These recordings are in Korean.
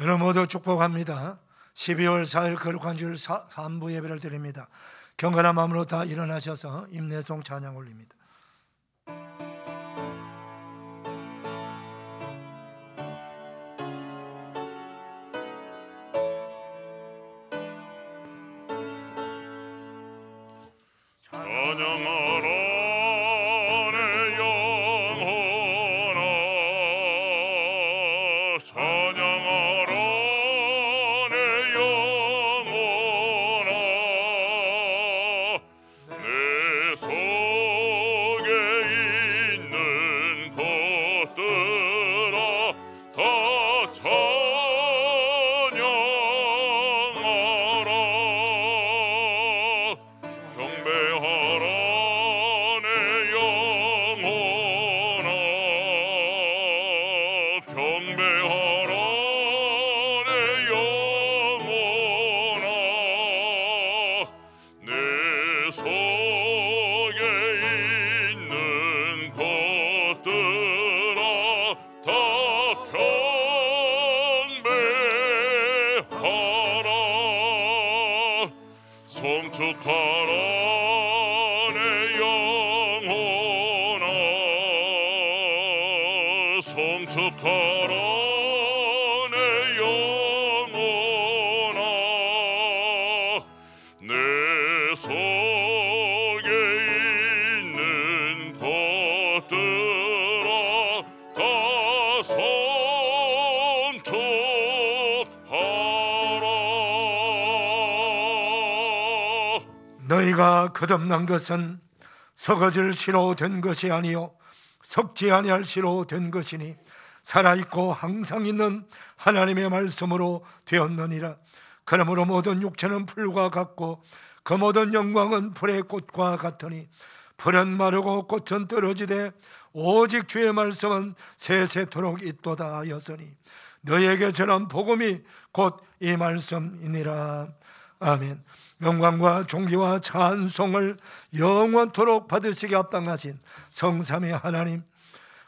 여러분 모두 축복합니다. 12월 4일 거룩한 주일 3부 예배를 드립니다. 경건한 마음으로 다 일어나셔서 임내송 찬양 올립니다. 찬양하라 내 영혼아, 찬양하라 내 영혼아. 내 속에 있는 것들아 다 찬양하라. 경배하라 내 영혼아, 경배하라 내 영혼아. 내 속에 있는 것들아 다 경배하라. 성축하라 내 영혼아, 성축하라 내 영혼아. 내 속에 있는 것들아 다 성축하라. 너희가 거듭난 것은 썩어질 씨로 된 것이 아니요 썩지 아니할 씨로 된 것이니 살아있고 항상 있는 하나님의 말씀으로 되었느니라. 그러므로 모든 육체는 풀과 같고 그 모든 영광은 풀의 꽃과 같으니 풀은 마르고 꽃은 떨어지되 오직 주의 말씀은 세세토록 있도다 하였으니 너희에게 전한 복음이 곧 이 말씀이니라. 아멘. 영광과 존귀와 찬송을 영원토록 받으시게 합당하신 성삼위 하나님,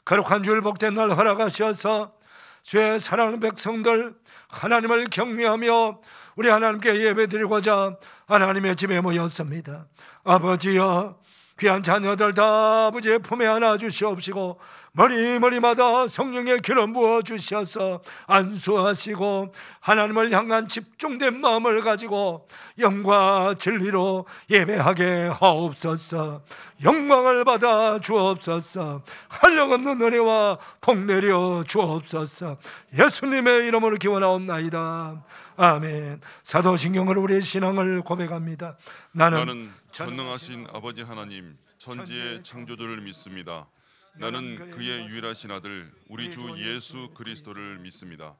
거룩한 주일 복된 날 허락하셔서 주의 사랑하는 백성들 하나님을 경외하며 우리 하나님께 예배드리고자 하나님의 집에 모였습니다. 아버지여, 귀한 자녀들 다 아버지의 품에 안아 주시옵시고 머리마다 성령의 기름 부어 주셔서 안수하시고 하나님을 향한 집중된 마음을 가지고 영과 진리로 예배하게 하옵소서. 영광을 받아 주옵소서. 한량없는 은혜와 복 내려 주옵소서. 예수님의 이름으로 기원하옵나이다. 아멘. 사도신경으로 우리의 신앙을 고백합니다. 나는 전능하신 아버지 하나님 천지의 창조주를 믿습니다. 나는 그의 유일하신 아들 우리 주 예수 그리스도를 믿습니다.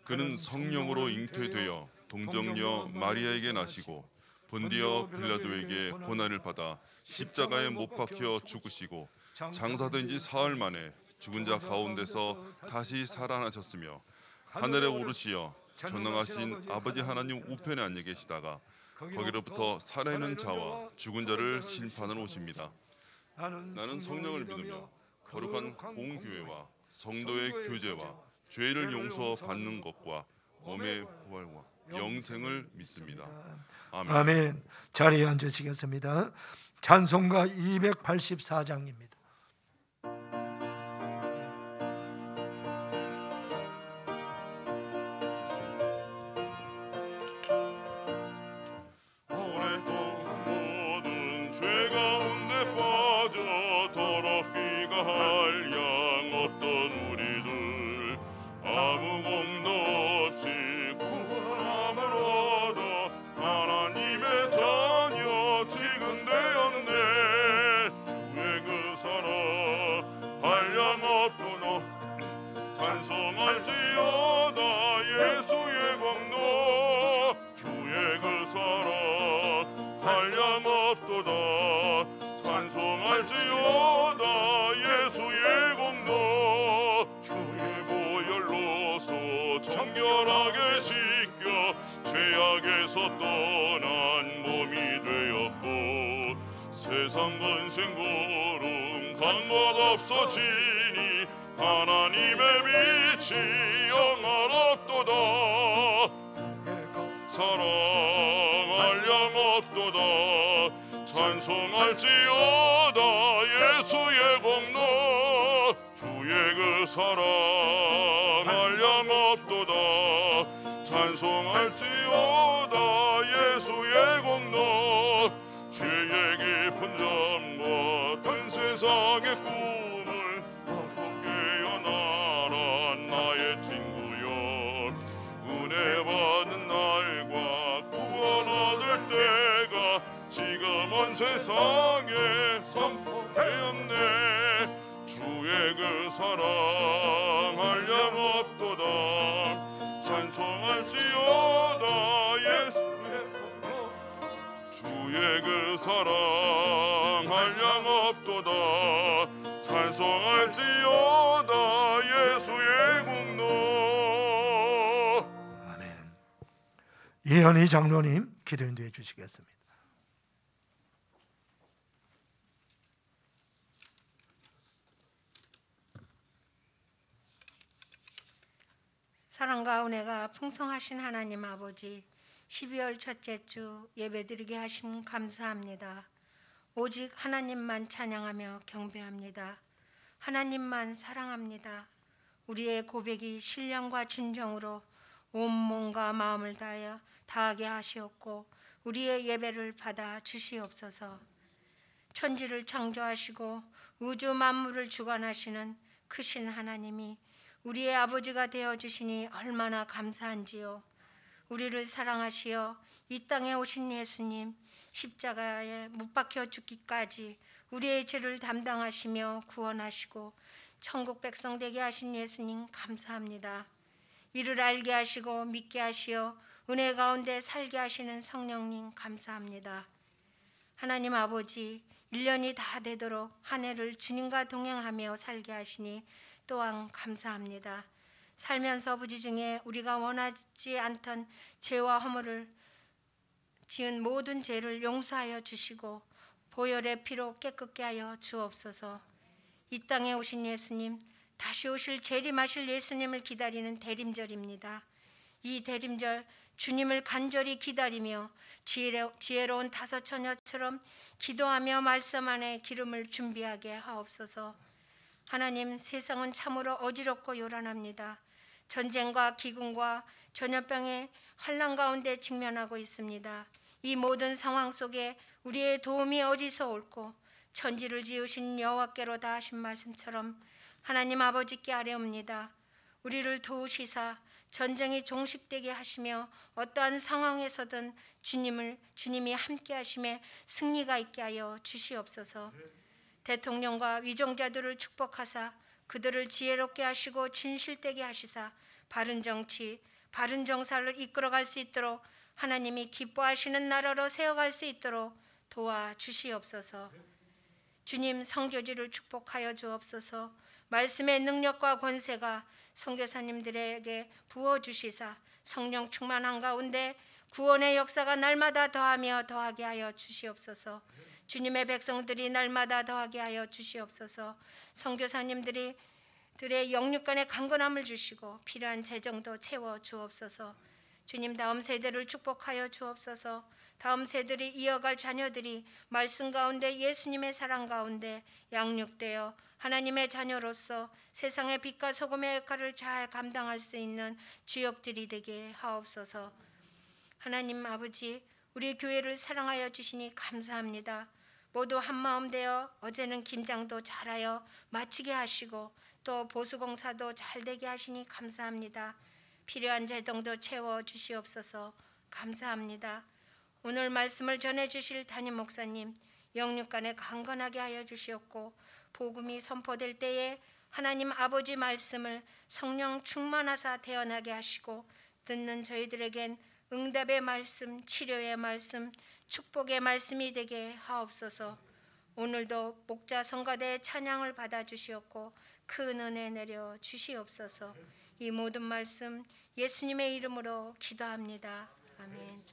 그는 성령으로 잉태되어 동정녀 마리아에게 나시고 본디어 빌라도에게 고난을 받아 십자가에 못 박혀 죽으시고 장사된 지 사흘 만에 죽은 자 가운데서 다시 살아나셨으며 하늘에 오르시어 전능하신 아버지 하나님 우편에 앉아 계시다가 거기로부터 살아있는 자와 죽은 자를 심판하러 오십니다. 나는 성령을 믿으며 거룩한 공교회와 성도의 교제와 죄를 용서받는 것과 몸의 부활과 영생을 믿습니다. 아멘. 아멘. 자리에 앉으시겠습니다. 찬송가 284장입니다. 찬송할지어다 예수의 공로 주의 보혈로서 정결하게 씻겨 죄악에서 떠난 몸이 되었고 세상 근심 고름 간것 없어지니 하나님의 빛이 영원없도다. 사랑 한량없도다. 찬송할지어다 예수의 공로. 주의 그 사랑 한량없도다. 찬송할지어다 예수의 공로. 죄의 깊은 잠과 큰 세상의 꿈을 어서 깨어나라 나의 친구여. 은혜 받는 날과 구원 얻을 때가 지금 온 세상에 선포되었네. 주의 그 사랑 한량없도다. 찬송할지어다 예수의 공로. 주의 그 사랑 한량없도다. 찬송할지어다 예수의 공로. 아멘. 이현희 장로님 기도 인도해 주시겠습니다. 사랑과 은혜가 풍성하신 하나님 아버지, 12월 첫째 주 예배드리게 하심 감사합니다. 오직 하나님만 찬양하며 경배합니다. 하나님만 사랑합니다. 우리의 고백이 신령과 진정으로 온 몸과 마음을 다하여 다하게 하시옵고 우리의 예배를 받아 주시옵소서. 천지를 창조하시고 우주 만물을 주관하시는 크신 하나님이 우리의 아버지가 되어주시니 얼마나 감사한지요. 우리를 사랑하시어 이 땅에 오신 예수님, 십자가에 못 박혀 죽기까지 우리의 죄를 담당하시며 구원하시고 천국 백성 되게 하신 예수님 감사합니다. 이를 알게 하시고 믿게 하시어 은혜 가운데 살게 하시는 성령님 감사합니다. 하나님 아버지, 1년이 다 되도록 한 해를 주님과 동행하며 살게 하시니 또한 감사합니다. 살면서 부지 중에 우리가 원하지 않던 죄와 허물을 지은 모든 죄를 용서하여 주시고 보혈의 피로 깨끗게 하여 주옵소서. 이 땅에 오신 예수님, 다시 오실 재림하실 예수님을 기다리는 대림절입니다. 이 대림절 주님을 간절히 기다리며 지혜로운 다섯 처녀처럼 기도하며 말씀 안에 기름을 준비하게 하옵소서. 하나님, 세상은 참으로 어지럽고 요란합니다. 전쟁과 기근과 전염병의 환난 가운데 직면하고 있습니다. 이 모든 상황 속에 우리의 도움이 어디서 올고 천지를 지으신 여호와께로다 하신 말씀처럼 하나님 아버지께 아뢰옵니다. 우리를 도우시사 전쟁이 종식되게 하시며 어떠한 상황에서든 주님이 함께 하심에 승리가 있게 하여 주시옵소서. 대통령과 위정자들을 축복하사 그들을 지혜롭게 하시고 진실되게 하시사 바른 정치, 바른 정사를 이끌어갈 수 있도록 하나님이 기뻐하시는 나라로 세워갈 수 있도록 도와주시옵소서. 주님, 선교지를 축복하여 주옵소서. 말씀의 능력과 권세가 선교사님들에게 부어주시사 성령 충만한 가운데 구원의 역사가 날마다 더하며 더하게 하여 주시옵소서. 주님의 백성들이 날마다 더하게 하여 주시옵소서. 선교사님들의 영육간의 강건함을 주시고 필요한 재정도 채워 주옵소서. 주님, 다음 세대를 축복하여 주옵소서. 다음 세대를 이어갈 자녀들이 말씀 가운데 예수님의 사랑 가운데 양육되어 하나님의 자녀로서 세상의 빛과 소금의 역할을 잘 감당할 수 있는 주역들이 되게 하옵소서. 하나님 아버지, 우리 교회를 사랑하여 주시니 감사합니다. 모두 한마음 되어 어제는 김장도 잘하여 마치게 하시고 또 보수공사도 잘 되게 하시니 감사합니다. 필요한 재정도 채워 주시옵소서. 감사합니다. 오늘 말씀을 전해주실 담임 목사님 영육간에 강건하게 하여 주시옵고 복음이 선포될 때에 하나님 아버지 말씀을 성령 충만하사 태어나게 하시고 듣는 저희들에겐 응답의 말씀, 치료의 말씀, 축복의 말씀이 되게 하옵소서. 오늘도 목자 성가대의 찬양을 받아주시옵고 큰 은혜 내려 주시옵소서. 이 모든 말씀 예수님의 이름으로 기도합니다. 아멘.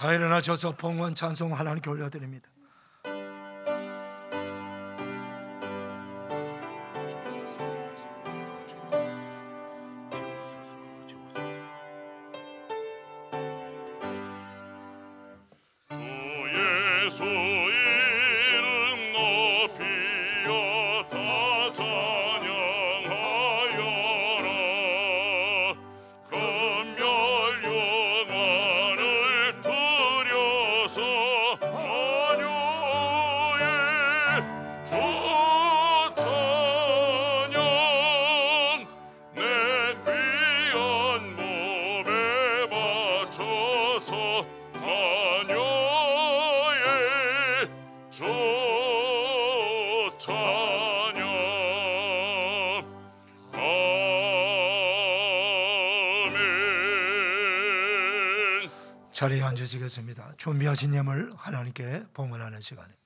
다 일어나셔서 봉헌 찬송 하나님께 올려드립니다. 예수 이름 높이어 다 찬양하여라. 금별 영광을 들여서 자녀의 주 찬양 내 귀한 몸에 바쳐서 자녀의 주 찬양. 아멘. 자리에 앉으시겠습니다. 준비하신 예물 하나님께 봉헌하는 시간입니다.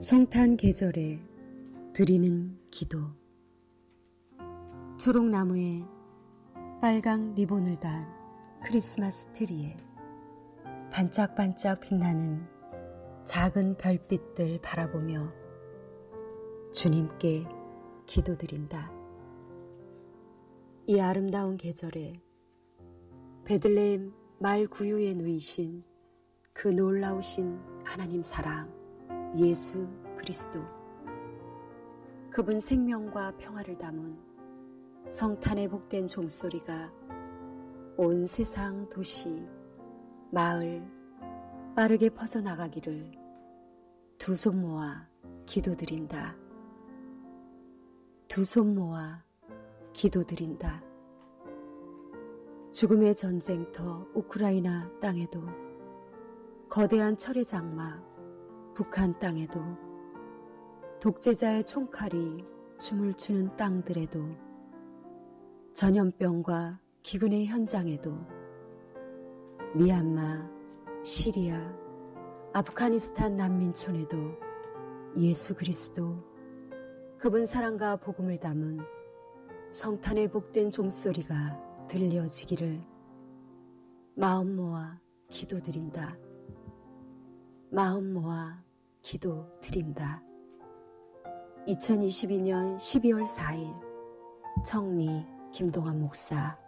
성탄 계절에 드리는 기도. 초록나무에 빨강 리본을 단 크리스마스 트리에 반짝반짝 빛나는 작은 별빛들 바라보며 주님께 기도드린다. 이 아름다운 계절에 베들레헴 말 구유에 누이신 그 놀라우신 하나님 사랑 예수 그리스도, 그분 생명과 평화를 담은 성탄의 복된 종소리가 온 세상 도시, 마을 빠르게 퍼져나가기를 두 손 모아 기도드린다. 두 손 모아 기도드린다. 죽음의 전쟁터 우크라이나 땅에도, 거대한 철의 장막 북한 땅에도, 독재자의 총칼이 춤을 추는 땅들에도, 전염병과 기근의 현장에도, 미얀마, 시리아, 아프가니스탄 난민촌에도 예수 그리스도, 그분 사랑과 복음을 담은 성탄의 복된 종소리가 들려지기를 마음 모아 기도드린다. 마음 모아 기도드린다. 2022년 12월 4일 청리 김동환 목사.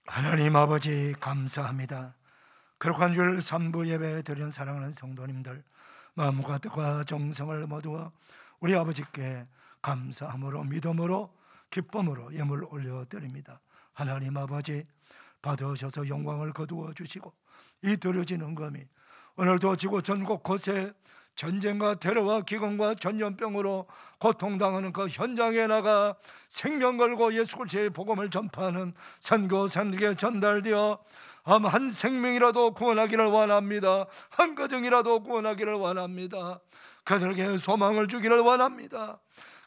하나님 아버지 감사합니다. 거룩한 주일 3부 예배 드리는 사랑하는 성도님들, 마음과 뜻과 정성을 모두어 우리 아버지께 감사함으로 믿음으로 기쁨으로 예물 올려드립니다. 하나님 아버지 받으셔서 영광을 거두어 주시고 이 드려진 헌금이 오늘도 지구 전국 곳에 전쟁과 테러와 기근과 전염병으로 고통당하는 그 현장에 나가 생명 걸고 예수 그리스도의 복음을 전파하는 선교사님에게 전달되어 한 생명이라도 구원하기를 원합니다. 한 가정이라도 구원하기를 원합니다. 그들에게 소망을 주기를 원합니다.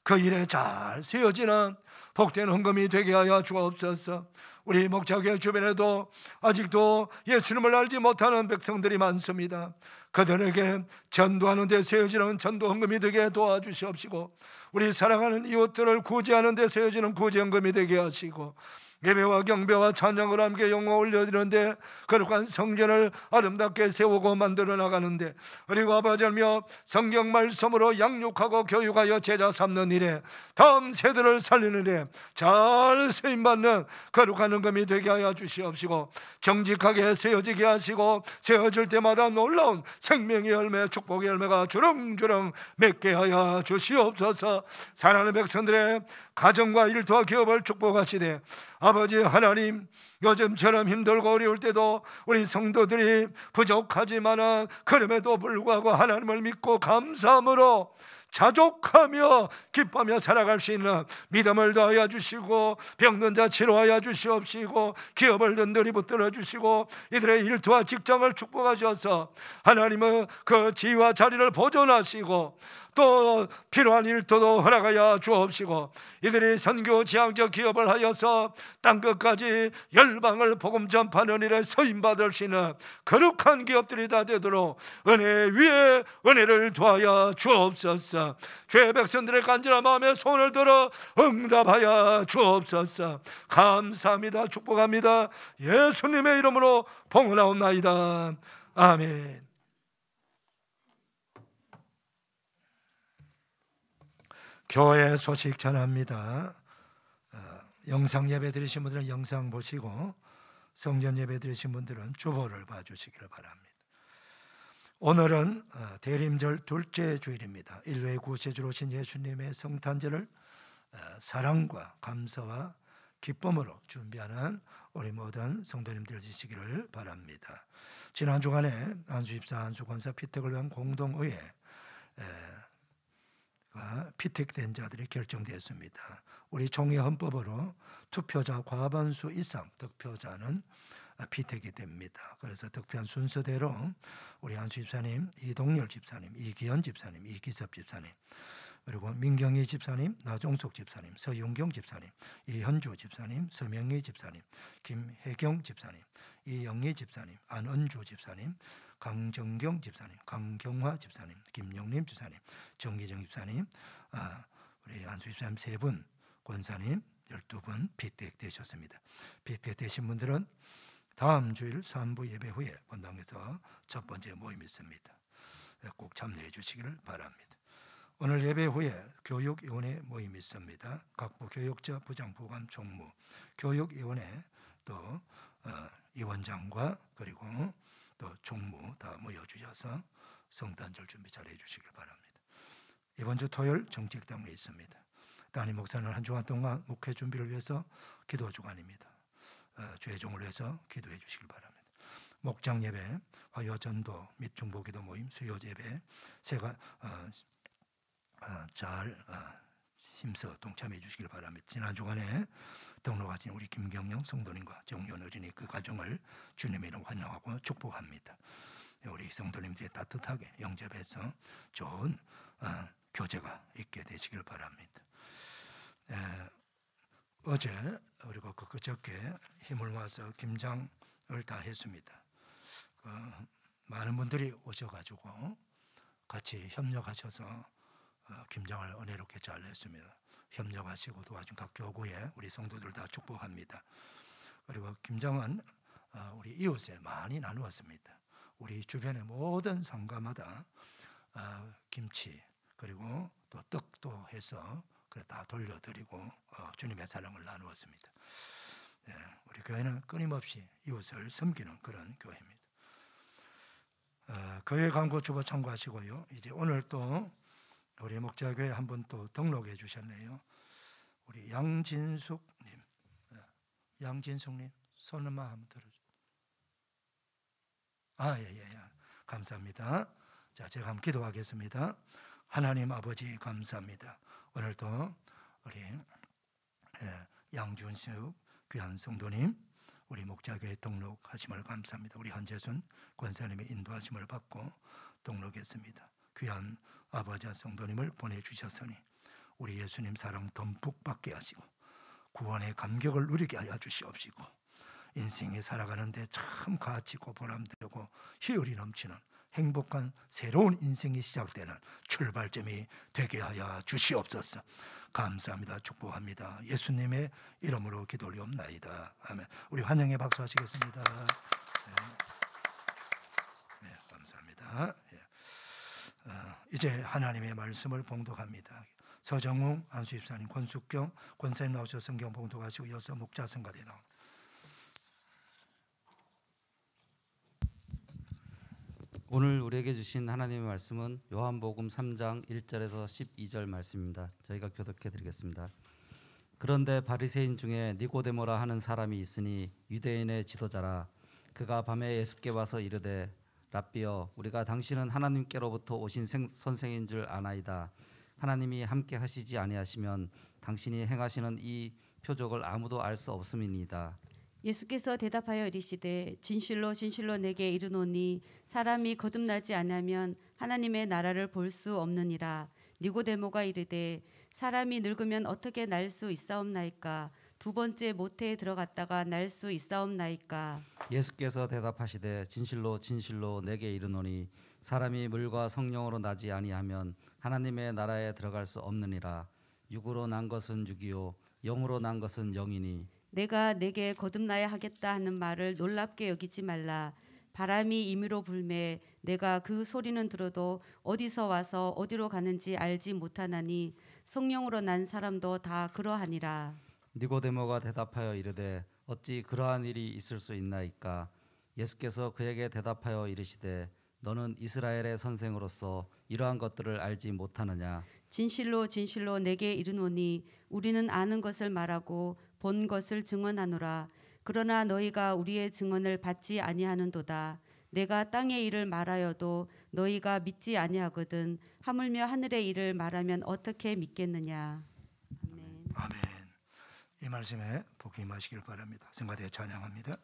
그 일에 잘 세워지는 복된 헌금이 되게 하여 주옵소서. 우리 목자교회 주변에도 아직도 예수님을 알지 못하는 백성들이 많습니다. 그들에게 전도하는 데 세워지는 전도 헌금이 되게 도와주시옵시고, 우리 사랑하는 이웃들을 구제하는 데 세워지는 구제 헌금이 되게 하시고, 예배와 경배와 찬양을 함께 영광 올려드리는데 거룩한 성전을 아름답게 세우고 만들어 나가는데, 그리고 아버지며 성경 말씀으로 양육하고 교육하여 제자 삼는 일에 다음 세대를 살리는 일에 잘 쓰임받는 거룩한 헌금이 되게 하여 주시옵시고, 정직하게 세워지게 하시고 세워질 때마다 놀라운 생명의 열매, 축복의 열매가 주렁주렁 맺게 하여 주시옵소서. 사랑하는 백성들의 가정과 일터와 기업을 축복하시되, 아버지 하나님, 요즘처럼 힘들고 어려울 때도 우리 성도들이 부족하지만 그럼에도 불구하고 하나님을 믿고 감사함으로 자족하며 기뻐하며 살아갈 수 있는 믿음을 더하여 주시고, 병든 자 치료하여 주시옵시고, 기업을 든든히 붙들어 주시고, 이들의 일터와 직장을 축복하셔서 하나님은 그 지위와 자리를 보존하시고 또 필요한 일터도 허락하여 주옵시고, 이들이 선교 지향적 기업을 하여서 땅끝까지 열방을 복음 전파하는 일에 서임받을 수 있는 거룩한 기업들이 다 되도록 은혜 위에 은혜를 더하여 주옵소서. 죄 백성들의 간절한 마음에 손을 들어 응답하여 주옵소서. 감사합니다. 축복합니다. 예수님의 이름으로 봉헌하옵나이다. 아멘. 교회 소식 전합니다. 영상 예배 드리신 분들은 영상 보시고, 성전 예배 드리신 분들은 주보를 봐주시기를 바랍니다. 오늘은 대림절 둘째 주일입니다. 인류의 구세주로 오신 예수님의 성탄절을 사랑과 감사와 기쁨으로 준비하는 우리 모든 성도님들 되시기를 바랍니다. 지난 주간에 안수집사, 안수권사 피택을 위한 공동의회 피택된 자들이 결정되었습니다. 우리 총회 헌법으로 투표자 과반수 이상 득표자는 피택이 됩니다. 그래서 득표한 순서대로 우리 안수 집사님, 이동열 집사님, 이기현 집사님, 이기섭 집사님, 그리고 민경희 집사님, 나종석 집사님, 서윤경 집사님, 이현주 집사님, 서명희 집사님, 김혜경 집사님, 이영희 집사님, 안은주 집사님, 강정경 집사님, 강경화 집사님, 김영림 집사님, 정기정 집사님, 우리 안수 집사님 3분, 권사님 12분 피택되셨습니다. 피택되신 분들은 다음 주일 3부 예배 후에 본당에서 첫 번째 모임이 있습니다. 꼭 참여해 주시기를 바랍니다. 오늘 예배 후에 교육위원회 모임이 있습니다. 각부 교육자, 부장, 부감, 총무, 교육위원회 또 위원장과 그리고 또 총무 다 모여주셔서 성탄절 준비 잘 해주시길 바랍니다. 이번 주 토요일 정책당회 있습니다. 담임 목사는 한 주간 동안 목회 준비를 위해서 기도 주간입니다. 주의종을 위해서 기도해 주시길 바랍니다. 목장 예배, 화요 전도 및 중보 기도 모임, 수요 예배 새가 잘 힘써 동참해 주시길 바랍니다. 지난 주간에 등록하신 우리 김경영 성도님과 정연 어린이 그 가정을 주님의 이름 환영하고 축복합니다. 우리 성도님들이 따뜻하게 영접해서 좋은 교제가 있게 되시길 바랍니다. 어제 그리고 그저께 힘을 모아서 김장을 다 했습니다. 많은 분들이 오셔가지고 같이 협력하셔서 김장을 은혜롭게 잘 했습니다. 협력하시고 도와준 각 교구에 우리 성도들 다 축복합니다. 그리고 김장은 우리 이웃에 많이 나누었습니다. 우리 주변의 모든 상가마다 김치 그리고 또 떡도 해서 다 돌려드리고 주님의 사랑을 나누었습니다. 우리 교회는 끊임없이 이웃을 섬기는 그런 교회입니다. 교회 광고 주보 참고하시고요. 이제 오늘 또 우리 목자교회 한 분 또 등록해 주셨네요. 우리 양진숙님, 양진숙님 손만 한번 들어주세요. 예. 감사합니다. 자, 제가 한번 기도하겠습니다. 하나님 아버지 감사합니다. 오늘도 우리 양준숙 귀한 성도님 우리 목자교회 등록하심을 감사합니다. 우리 한재순 권사님의 인도하심을 받고 등록했습니다. 귀한 아버지 성도님을 보내주셨으니 우리 예수님 사랑 듬뿍 받게 하시고 구원의 감격을 누리게 하여 주시옵시고 인생에 살아가는데 참 가치있고 보람되고 희열이 넘치는 행복한 새로운 인생이 시작되는 출발점이 되게 하여 주시옵소서. 감사합니다. 축복합니다. 예수님의 이름으로 기도 올리옵나이다. 아멘. 우리 환영의 박수 하시겠습니다. 네, 감사합니다. 이제 하나님의 말씀을 봉독합니다. 서정웅 안수집사님, 권숙경 권사님 나오셔서 성경 봉독하시고 이어서 목자 성가대 나옵니다. 오늘 우리에게 주신 하나님의 말씀은 요한복음 3장 1절에서 12절 말씀입니다. 저희가 교독해 드리겠습니다. 그런데 바리새인 중에 니고데모라 하는 사람이 있으니 유대인의 지도자라. 그가 밤에 예수께 와서 이르되 랍비여, 우리가 당신은 하나님께로부터 오신 선생인 줄 아나이다. 하나님이 함께 하시지 아니하시면 당신이 행하시는 이 표적을 아무도 알 수 없음이니이다. 예수께서 대답하여 이르시되 진실로 진실로 내게 이르노니 사람이 거듭나지 않으면 하나님의 나라를 볼 수 없느니라. 니고데모가 이르되 사람이 늙으면 어떻게 날 수 있사옵나이까? 두 번째 모태에 들어갔다가 날 수 있사옵나이까? 예수께서 대답하시되 진실로 진실로 내게 이르노니 사람이 물과 성령으로 나지 아니하면 하나님의 나라에 들어갈 수 없느니라. 육으로 난 것은 육이요 영으로 난 것은 영이니 내가 내게 거듭나야 하겠다 하는 말을 놀랍게 여기지 말라. 바람이 임의로 불매 내가 그 소리는 들어도 어디서 와서 어디로 가는지 알지 못하나니 성령으로 난 사람도 다 그러하니라. 니고데모가 대답하여 이르되 어찌 그러한 일이 있을 수 있나이까? 예수께서 그에게 대답하여 이르시되 너는 이스라엘의 선생으로서 이러한 것들을 알지 못하느냐? 진실로 진실로 내게 이르노니 우리는 아는 것을 말하고 본 것을 증언하노라. 그러나 너희가 우리의 증언을 받지 아니하는도다. 내가 땅의 일을 말하여도 너희가 믿지 아니하거든. 하물며 하늘의 일을 말하면 어떻게 믿겠느냐. 아멘. 아멘. 이 말씀에 복 임하시길 바랍니다. 성가대 찬양합니다.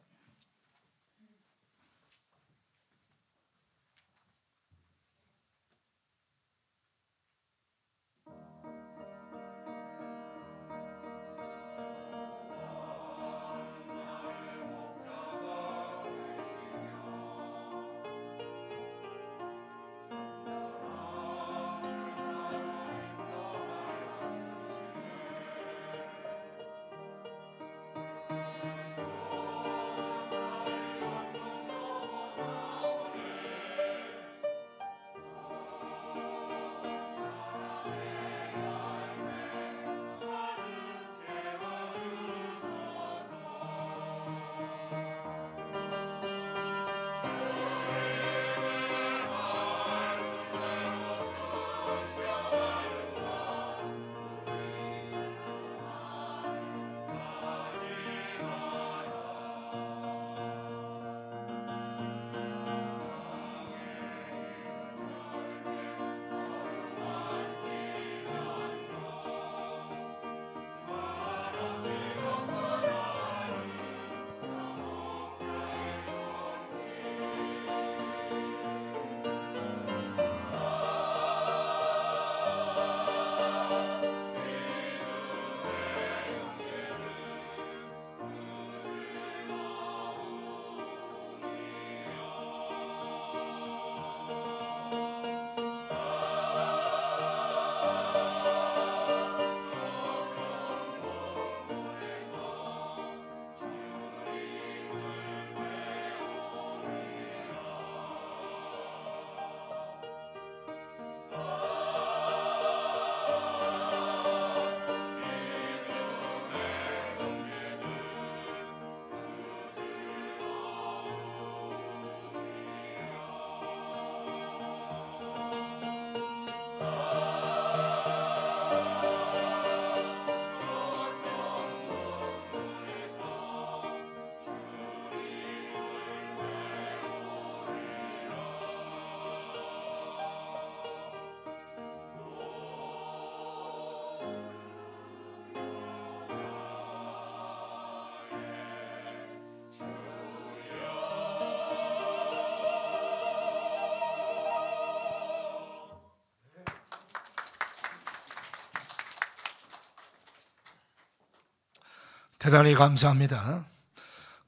대단히 감사합니다.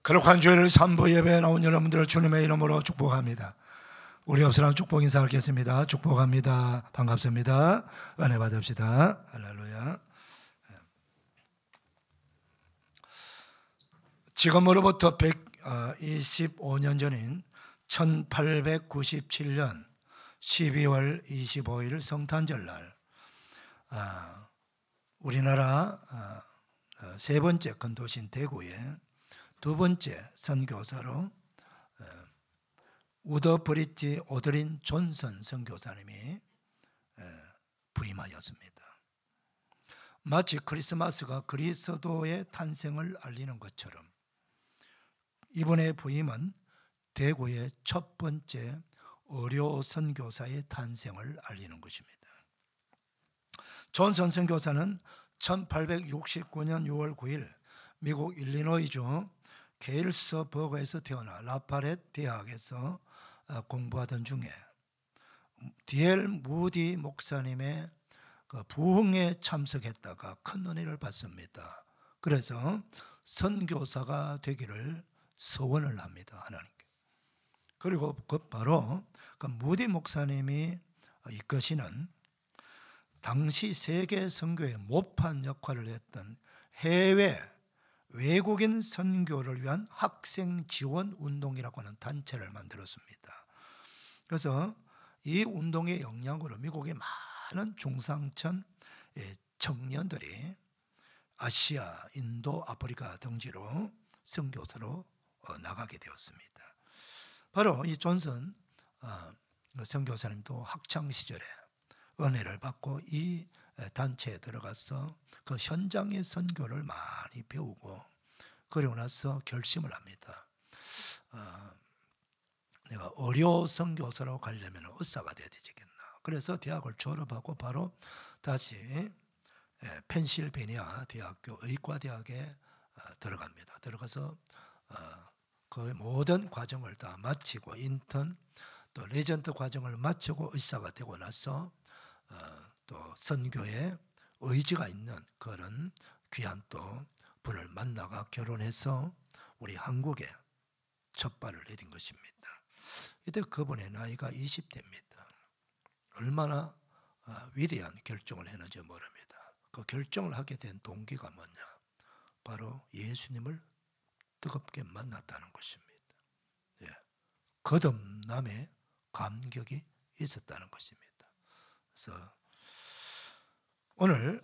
거룩한 주일 3부 예배에 나온 여러분들을 주님의 이름으로 축복합니다. 우리 없으나 축복 인사하겠습니다. 축복합니다. 반갑습니다. 은혜 받읍시다. 할렐루야. 지금으로부터 125년 전인 1897년 12월 25일 성탄절날 우리나라 세 번째 큰 도시인 대구에 두 번째 선교사로 우더 브릿지 오드린 존슨 선교사님이 부임하였습니다. 마치 크리스마스가 그리스도의 탄생을 알리는 것처럼 이번의 부임은 대구의 첫 번째 의료 선교사의 탄생을 알리는 것입니다. 존슨 선교사는 1869년 6월 9일 미국 일리노이주 게일스버그에서 태어나 라파렛 대학에서 공부하던 중에 D.L. 무디 목사님의 부흥에 참석했다가 큰 은혜를 받습니다. 그래서 선교사가 되기를 소원을 합니다. 하나님께. 그리고 곧바로 무디 목사님이 이끄시는 당시 세계 선교의 모판 역할을 했던 해외 외국인 선교를 위한 학생 지원 운동이라고 하는 단체를 만들었습니다. 그래서 이 운동의 영향으로 미국의 많은 중상층 청년들이 아시아, 인도, 아프리카 등지로 선교사로 나가게 되었습니다. 바로 이 존슨 선교사님도 학창 시절에 은혜를 받고 이 단체에 들어가서 그 현장의 선교를 많이 배우고 그러고 나서 결심을 합니다. 내가 의료 선교사로 가려면 의사가 돼야 되겠나. 그래서 대학을 졸업하고 바로 다시 펜실베니아 대학교 의과대학에 들어갑니다. 들어가서 그 모든 과정을 다 마치고 인턴 또 레전트 과정을 마치고 의사가 되고 나서 또 선교에 의지가 있는 그런 귀한 또 분을 만나가 결혼해서 우리 한국에 첫 발을 내딘 것입니다. 이때 그분의 나이가 20대입니다. 얼마나 위대한 결정을 했는지 모릅니다. 그 결정을 하게 된 동기가 뭐냐? 바로 예수님을 뜨겁게 만났다는 것입니다. 거듭남의 감격이 있었다는 것입니다. 그래서 오늘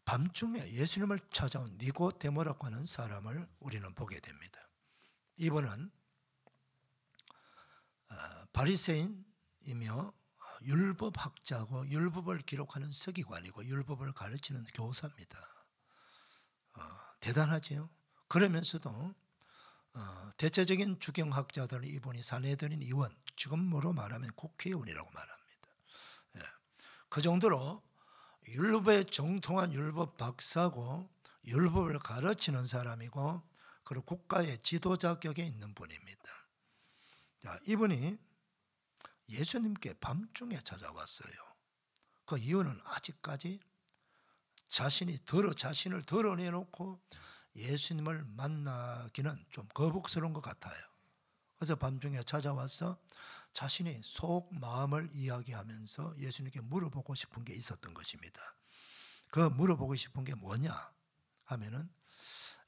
밤중에 예수님을 찾아온 니고데모라고 하는 사람을 우리는 보게 됩니다. 이분은 바리새인이며 율법학자고 율법을 기록하는 서기관이고 율법을 가르치는 교사입니다. 대단하지요. 그러면서도 대체적인 주경학자들은 이분이 산헤드린 의원, 지금으로 말하면 국회의원이라고 말합니다. 그 정도로 율법에 정통한 율법 박사고 율법을 가르치는 사람이고 그리고 국가의 지도자 격에 있는 분입니다. 이분이 예수님께 밤중에 찾아왔어요. 그 이유는 아직까지 자신을 드러내놓고 예수님을 만나기는 좀 거북스러운 것 같아요. 그래서 밤중에 찾아와서 자신이 속 마음을 이야기하면서 예수님께 물어보고 싶은 게 있었던 것입니다. 그 물어보고 싶은 게 뭐냐 하면은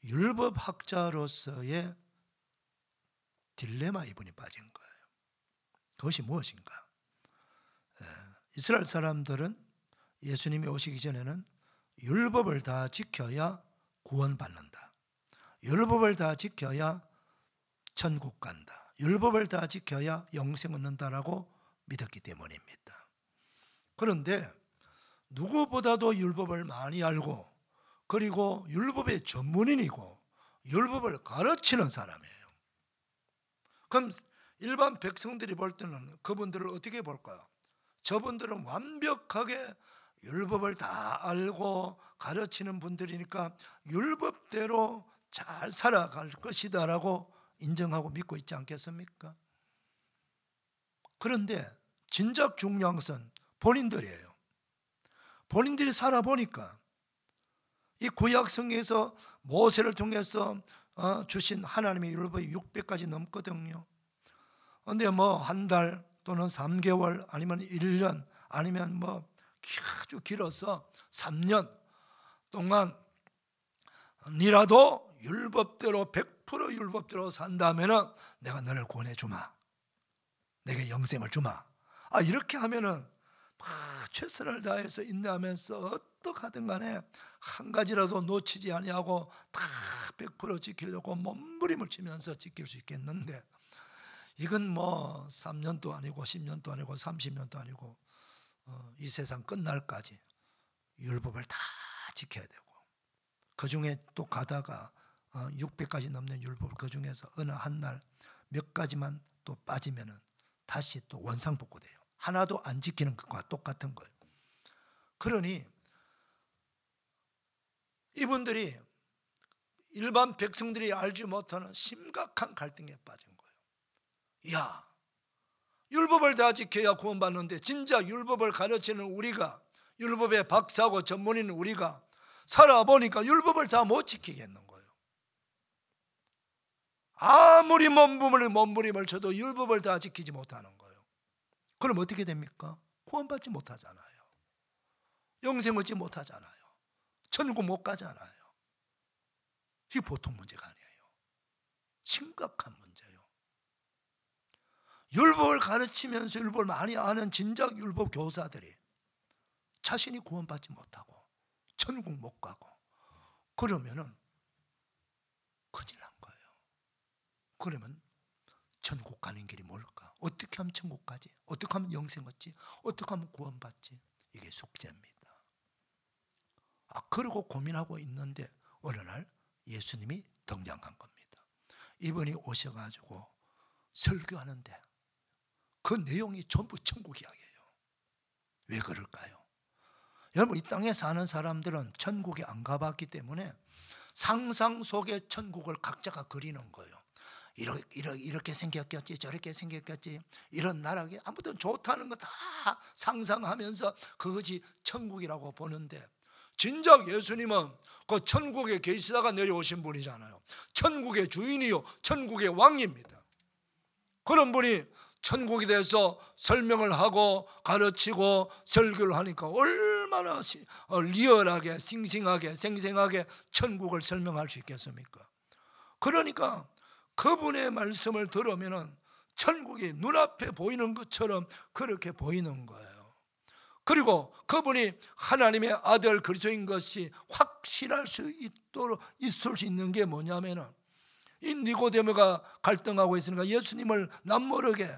율법학자로서의 딜레마 이분이 빠진 거예요. 그것이 무엇인가? 이스라엘 사람들은 예수님이 오시기 전에는 율법을 다 지켜야 구원받는다. 율법을 다 지켜야 천국 간다. 율법을 다 지켜야 영생 얻는다라고 믿었기 때문입니다. 그런데 누구보다도 율법을 많이 알고 그리고 율법의 전문인이고 율법을 가르치는 사람이에요. 그럼 일반 백성들이 볼 때는 그분들을 어떻게 볼까요? 저분들은 완벽하게 율법을 다 알고 가르치는 분들이니까 율법대로 잘 살아갈 것이다라고 인정하고 믿고 있지 않겠습니까? 그런데 진작 중요한 것은 본인들이에요. 본인들이 살아보니까 이 구약 성경에서 모세를 통해서 주신 하나님의 율법이 600가지 넘거든요. 그런데 뭐 한 달 또는 3개월 아니면 1년 아니면 뭐 아주 길어서 3년 동안이라도 율법대로 100% 율법대로 산다면은 내가 너를 구원해 주마, 내게 영생을 주마. 이렇게 하면은 막 최선을 다해서 인내하면서 어떡하든 간에 한 가지라도 놓치지 아니하고 다 100% 지키려고 몸부림을 치면서 지킬 수 있겠는데, 이건 뭐 3년도 아니고 10년도 아니고 30년도 아니고 이 세상 끝날까지 율법을 다 지켜야 되고, 그 중에 또 가다가 600가지 넘는 율법, 그 중에서 어느 한 날 몇 가지만 또 빠지면은 다시 또 원상복구돼요. 하나도 안 지키는 것과 똑같은 거예요. 그러니 이분들이 일반 백성들이 알지 못하는 심각한 갈등에 빠진 거예요. 야, 율법을 다 지켜야 구원받는데 진짜 율법을 가르치는 우리가, 율법의 박사고 전문인 우리가 살아보니까 율법을 다 못 지키겠는 거예요. 아무리 몸부림을 쳐도 율법을 다 지키지 못하는 거예요. 그럼 어떻게 됩니까? 구원받지 못하잖아요. 영생 얻지 못하잖아요. 천국 못 가잖아요. 이게 보통 문제가 아니에요. 심각한 문제예요. 율법을 가르치면서 율법을 많이 아는 진작 율법 교사들이 자신이 구원받지 못하고 천국 못 가고 그러면은 큰일 난 거예요. 그러면 천국 가는 길이 뭘까? 어떻게 하면 천국 가지? 어떻게 하면 영생 얻지? 어떻게 하면 구원받지? 이게 숙제입니다. 그러고 고민하고 있는데 어느 날 예수님이 등장한 겁니다. 이분이 오셔가지고 설교하는데 그 내용이 전부 천국 이야기예요. 왜 그럴까요? 여러분, 이 땅에 사는 사람들은 천국에 안 가봤기 때문에 상상 속의 천국을 각자가 그리는 거예요. 이렇게 생겼겠지, 저렇게 생겼겠지, 이런 나라가 아무튼 좋다는 거 다 상상하면서 그것이 천국이라고 보는데, 진작 예수님은 그 천국에 계시다가 내려오신 분이잖아요. 천국의 주인이요 천국의 왕입니다. 그런 분이 천국에 대해서 설명을 하고 가르치고 설교를 하니까 얼마나 리얼하게 싱싱하게 생생하게 천국을 설명할 수 있겠습니까? 그러니까 그분의 말씀을 들으면 천국이 눈앞에 보이는 것처럼 그렇게 보이는 거예요. 그리고 그분이 하나님의 아들 그리스도인 것이 확실할 수 있도록 있을 수 있는 게 뭐냐면은, 이 니고데모가 갈등하고 있으니까 예수님을 남모르게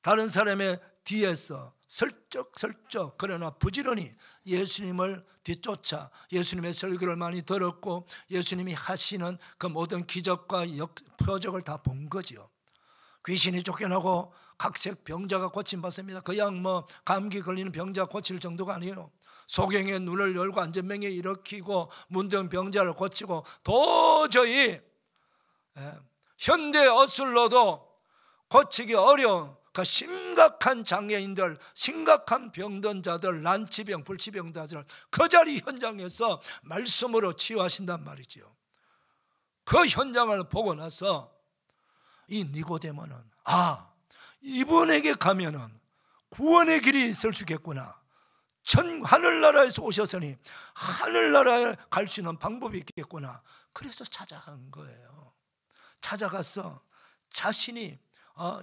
다른 사람의 뒤에서 슬쩍슬쩍 그러나 부지런히 예수님을 뒤쫓아 예수님의 설교를 많이 들었고 예수님이 하시는 그 모든 기적과 표적을 다 본 거죠. 귀신이 쫓겨나고 각색 병자가 고침받습니다. 그냥 뭐 감기 걸리는 병자 고칠 정도가 아니에요. 소경의 눈을 열고 안전병에 일으키고 문둥 병자를 고치고 도저히 현대 어술로도 고치기 어려운 그 심각한 장애인들, 심각한 병든 자들, 난치병, 불치병자들 그 자리 현장에서 말씀으로 치유하신단 말이죠. 그 현장을 보고 나서 이 니고데모는 이분에게 가면은 구원의 길이 있을 수 있겠구나. 하늘나라에서 오셨으니 하늘나라에 갈 수 있는 방법이 있겠구나. 그래서 찾아간 거예요. 찾아가서 자신이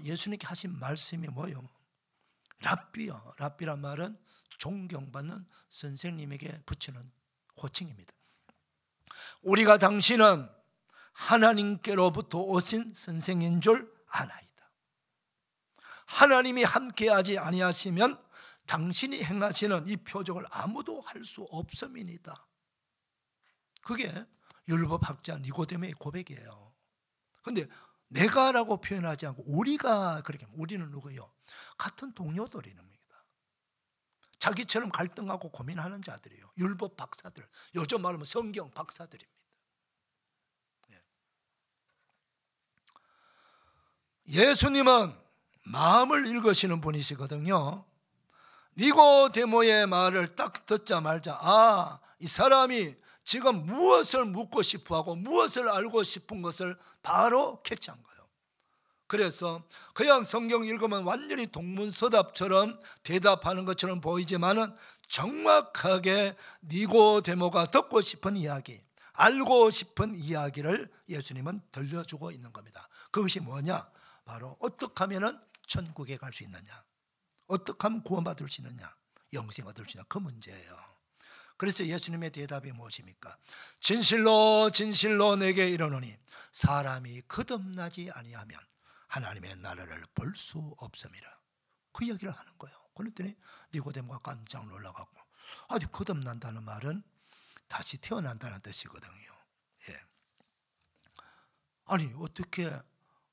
예수님께 하신 말씀이 뭐예요? 랍비요. 랍비란 말은 존경받는 선생님에게 붙이는 호칭입니다. 우리가 당신은 하나님께로부터 오신 선생인 줄 아나이다. 하나님이 함께하지 아니하시면 당신이 행하시는 이 표적을 아무도 할 수 없음이니다. 그게 율법학자 니고데모의 고백이에요. 그런데 내가라고 표현하지 않고 우리가 그렇게, 우리는 누구요? 같은 동료들입니다. 자기처럼 갈등하고 고민하는 자들이에요. 율법 박사들, 요즘 말하면 성경 박사들입니다. 예수님은 마음을 읽으시는 분이시거든요. 니고데모의 말을 딱 듣자마자 이 사람이 지금 무엇을 묻고 싶어하고 무엇을 알고 싶은 것을 바로 캐치한 거예요. 그래서 그냥 성경 읽으면 완전히 동문서답처럼 대답하는 것처럼 보이지만은 정확하게 니고데모가 듣고 싶은 이야기, 알고 싶은 이야기를 예수님은 들려주고 있는 겁니다. 그것이 뭐냐? 바로 어떻게 하면 천국에 갈 수 있느냐, 어떻게 하면 구원받을 수 있느냐, 영생 얻을 수 있느냐, 그 문제예요. 그래서 예수님의 대답이 무엇입니까? 진실로 진실로 내게 이르노니 사람이 거듭나지 아니하면 하나님의 나라를 볼 수 없음이라. 그 이야기를 하는 거예요. 그랬더니 니고데모가 깜짝 놀라갖고, 아니 거듭난다는 말은 다시 태어난다는 뜻이거든요. 예. 아니 어떻게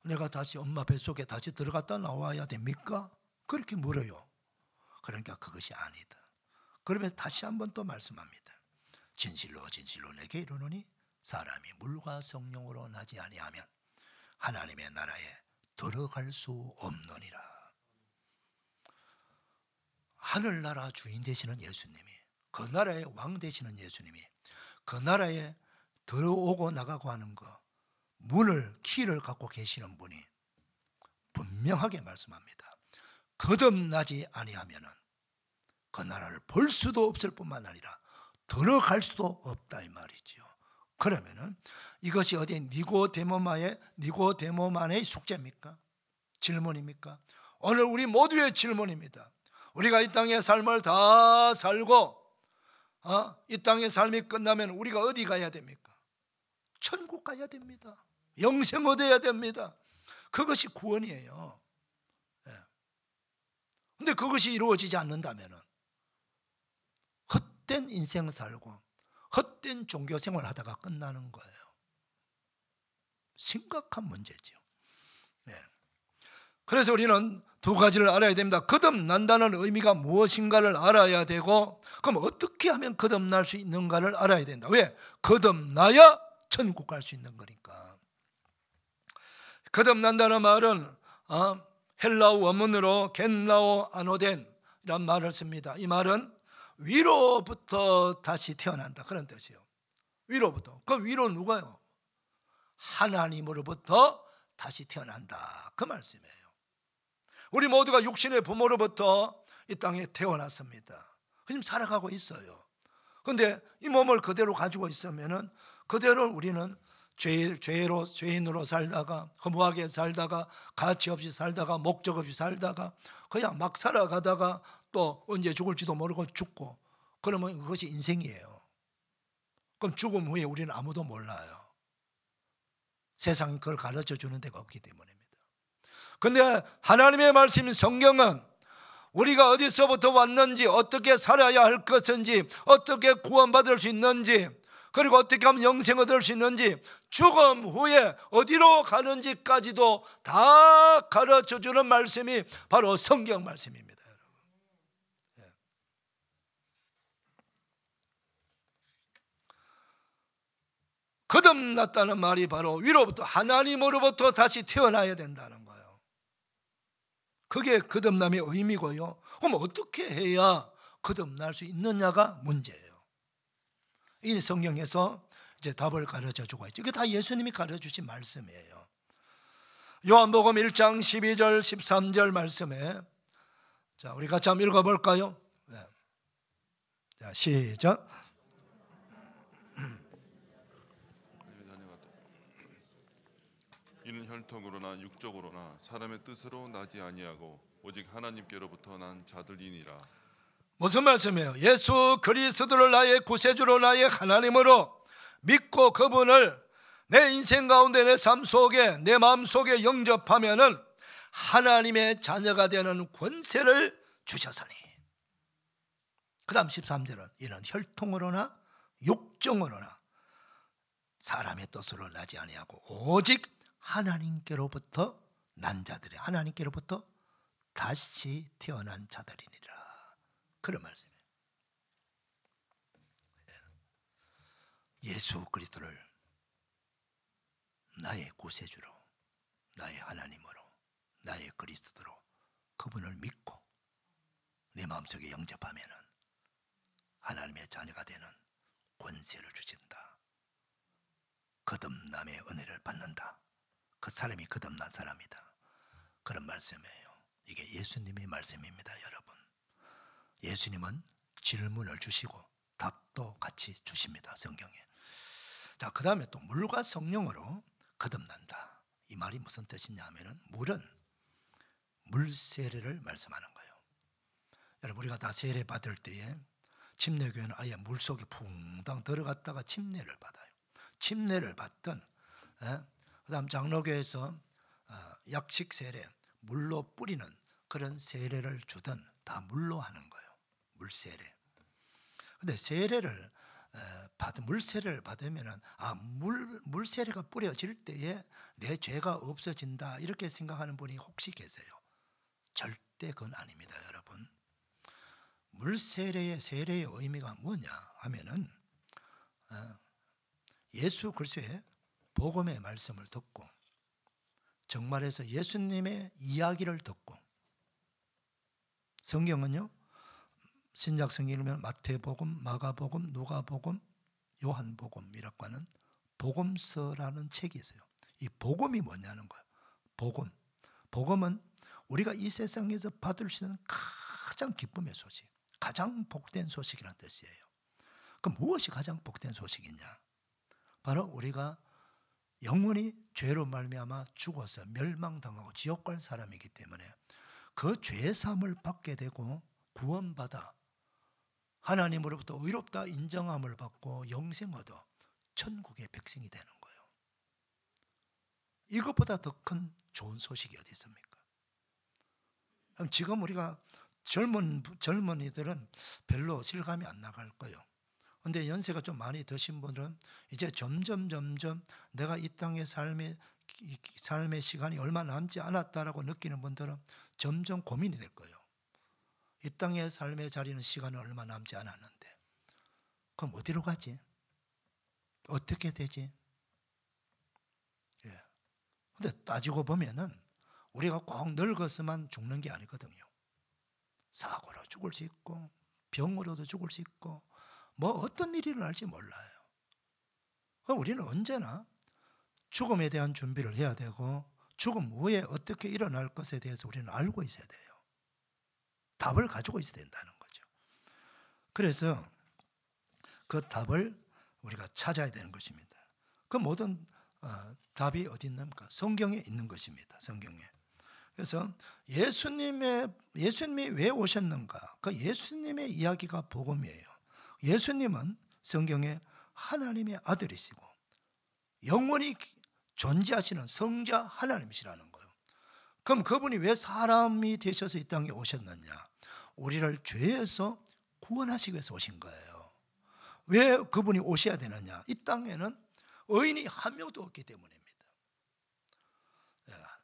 내가 다시 엄마 뱃속에 다시 들어갔다 나와야 됩니까? 그렇게 물어요. 그러니까 그것이 아니다. 그러면서 다시 한번 또 말씀합니다. 진실로 진실로 내게 이르노니 사람이 물과 성령으로 나지 아니하면 하나님의 나라에 들어갈 수 없느니라. 하늘나라 주인 되시는 예수님이, 그 나라의 왕 되시는 예수님이 그 나라에 들어오고 나가고 하는 거, 문을, 키를 갖고 계시는 분이 분명하게 말씀합니다. 거듭나지 아니하면은 그 나라를 볼 수도 없을 뿐만 아니라 들어갈 수도 없다 이 말이죠. 그러면은 이것이 어디 니고데모만의 숙제입니까? 질문입니까? 오늘 우리 모두의 질문입니다. 우리가 이 땅의 삶을 다 살고 이 땅의 삶이 끝나면 우리가 어디 가야 됩니까? 천국 가야 됩니다. 영생 얻어야 됩니다. 그것이 구원이에요. 그런데 그것이 이루어지지 않는다면 헛된 인생 살고 헛된 종교 생활 하다가 끝나는 거예요. 심각한 문제죠. 그래서 우리는 두 가지를 알아야 됩니다. 거듭난다는 의미가 무엇인가를 알아야 되고, 그럼 어떻게 하면 거듭날 수 있는가를 알아야 된다. 왜? 거듭나야 천국 갈 수 있는 거니까. 거듭난다는 말은 헬라어 원문으로 겐나오 아노덴이란 말을 씁니다. 이 말은 위로부터 다시 태어난다, 그런 뜻이에요. 위로부터. 그 위로 누가요? 하나님으로부터 다시 태어난다, 그 말씀이에요. 우리 모두가 육신의 부모로부터 이 땅에 태어났습니다. 지금 살아가고 있어요. 그런데 이 몸을 그대로 가지고 있으면은 그대로 우리는 죄인으로 살다가, 허무하게 살다가, 가치 없이 살다가, 목적 없이 살다가 그냥 막 살아가다가 또 언제 죽을지도 모르고 죽고, 그러면 그것이 인생이에요. 그럼 죽음 후에 우리는 아무도 몰라요. 세상이 그걸 가르쳐 주는 데가 없기 때문입니다. 그런데 하나님의 말씀인 성경은 우리가 어디서부터 왔는지, 어떻게 살아야 할 것인지, 어떻게 구원받을 수 있는지, 그리고 어떻게 하면 영생 얻을 수 있는지, 죽음 후에 어디로 가는지까지도 다 가르쳐 주는 말씀이 바로 성경 말씀입니다. 여러분. 거듭났다는 말이 바로 위로부터, 하나님으로부터 다시 태어나야 된다는 거예요. 그게 거듭남의 의미고요. 그럼 어떻게 해야 거듭날 수 있느냐가 문제예요. 이 성경에서 이제 답을 가르쳐 주고 있죠. 이게 다 예수님이 가르쳐 주신 말씀이에요. 요한복음 1장 12절 13절 말씀에, 자, 우리 같이 한번 읽어볼까요? 네. 자, 시작. 이는 혈통으로나 육적으로나 사람의 뜻으로 나지 아니하고 오직 하나님께로부터 난 자들이니라. 무슨 말씀이에요? 예수 그리스도를 나의 구세주로, 나의 하나님으로 믿고 그분을 내 인생 가운데, 내 삶 속에, 내 마음 속에 영접하면은 하나님의 자녀가 되는 권세를 주셨으니. 그 다음 13절은 이는 혈통으로나 육정으로나 사람의 뜻으로 나지 아니하고 오직 하나님께로부터 난 자들이, 하나님께로부터 다시 태어난 자들이니라, 그런 말씀이에요. 예수 그리스도를 나의 구세주로, 나의 하나님으로, 나의 그리스도로 그분을 믿고 내 마음속에 영접하면은 하나님의 자녀가 되는 권세를 주신다. 거듭남의 은혜를 받는다. 그 사람이 거듭난 사람이다. 그런 말씀이에요. 이게 예수님의 말씀입니다, 여러분. 예수님은 질문을 주시고 답도 같이 주십니다, 성경에. 자, 그 다음에 또 물과 성령으로 거듭난다. 이 말이 무슨 뜻이냐 하면은 물은 물 세례를 말씀하는 거예요. 여러분, 우리가 다 세례 받을 때에 침례교회는 아예 물 속에 붕당 들어갔다가 침례를 받아요. 침례를 받든, 그 다음 장로교에서 약식 세례, 물로 뿌리는 그런 세례를 주든 다 물로 하는 거예요. 물 세례. 근데 세례를 물 세례를 받으면은 물 세례가 뿌려질 때에 내 죄가 없어진다 이렇게 생각하는 분이 혹시 계세요? 절대 그건 아닙니다, 여러분. 물 세례의 의미가 뭐냐 하면은 예수 그리스도의 복음의 말씀을 듣고, 정말해서 예수님의 이야기를 듣고, 성경은요 신약 성경이면 마태복음, 마가복음, 누가복음, 요한복음이라고 하는 복음서라는 책이 있어요. 이 복음이 뭐냐는 거예요. 복음은 우리가 이 세상에서 받을 수 있는 가장 기쁨의 소식, 가장 복된 소식이라는 뜻이에요. 그럼 무엇이 가장 복된 소식이냐? 바로 우리가 영원히 죄로 말미암아 죽어서 멸망당하고 지옥 갈 사람이기 때문에 그 죄사함을 받게 되고 구원받아 하나님으로부터 의롭다 인정함을 받고 영생 얻어 천국의 백성이 되는 거예요. 이것보다 더 큰 좋은 소식이 어디 있습니까? 지금 우리가 젊은이들은 별로 실감이 안 나갈 거예요. 그런데 연세가 좀 많이 드신 분들은 이제 점점 내가 이 땅의 삶의 시간이 얼마 남지 않았다라고 느끼는 분들은 점점 고민이 될 거예요. 이 땅의 삶의 자리는 시간은 얼마 남지 않았는데 그럼 어디로 가지? 어떻게 되지? 근데 따지고 보면은 우리가 꼭 늙어서만 죽는 게 아니거든요. 사고로 죽을 수 있고 병으로도 죽을 수 있고 뭐 어떤 일이 일어날지 몰라요. 그럼 우리는 언제나 죽음에 대한 준비를 해야 되고 죽음 후에 어떻게 일어날 것에 대해서 우리는 알고 있어야 돼요. 답을 가지고 있어야 된다는 거죠. 그래서 그 답을 우리가 찾아야 되는 것입니다. 그 모든 답이 어디 있는가? 성경에 있는 것입니다. 성경에. 그래서 예수님이 왜 오셨는가? 그 예수님의 이야기가 복음이에요. 예수님은 성경에 하나님의 아들이시고 영원히 존재하시는 성자 하나님이시라는 거예요. 그럼 그분이 왜 사람이 되셔서 이 땅에 오셨느냐? 우리를 죄에서 구원하시기 위해서 오신 거예요. 왜 그분이 오셔야 되느냐? 이 땅에는 의인이 한 명도 없기 때문입니다.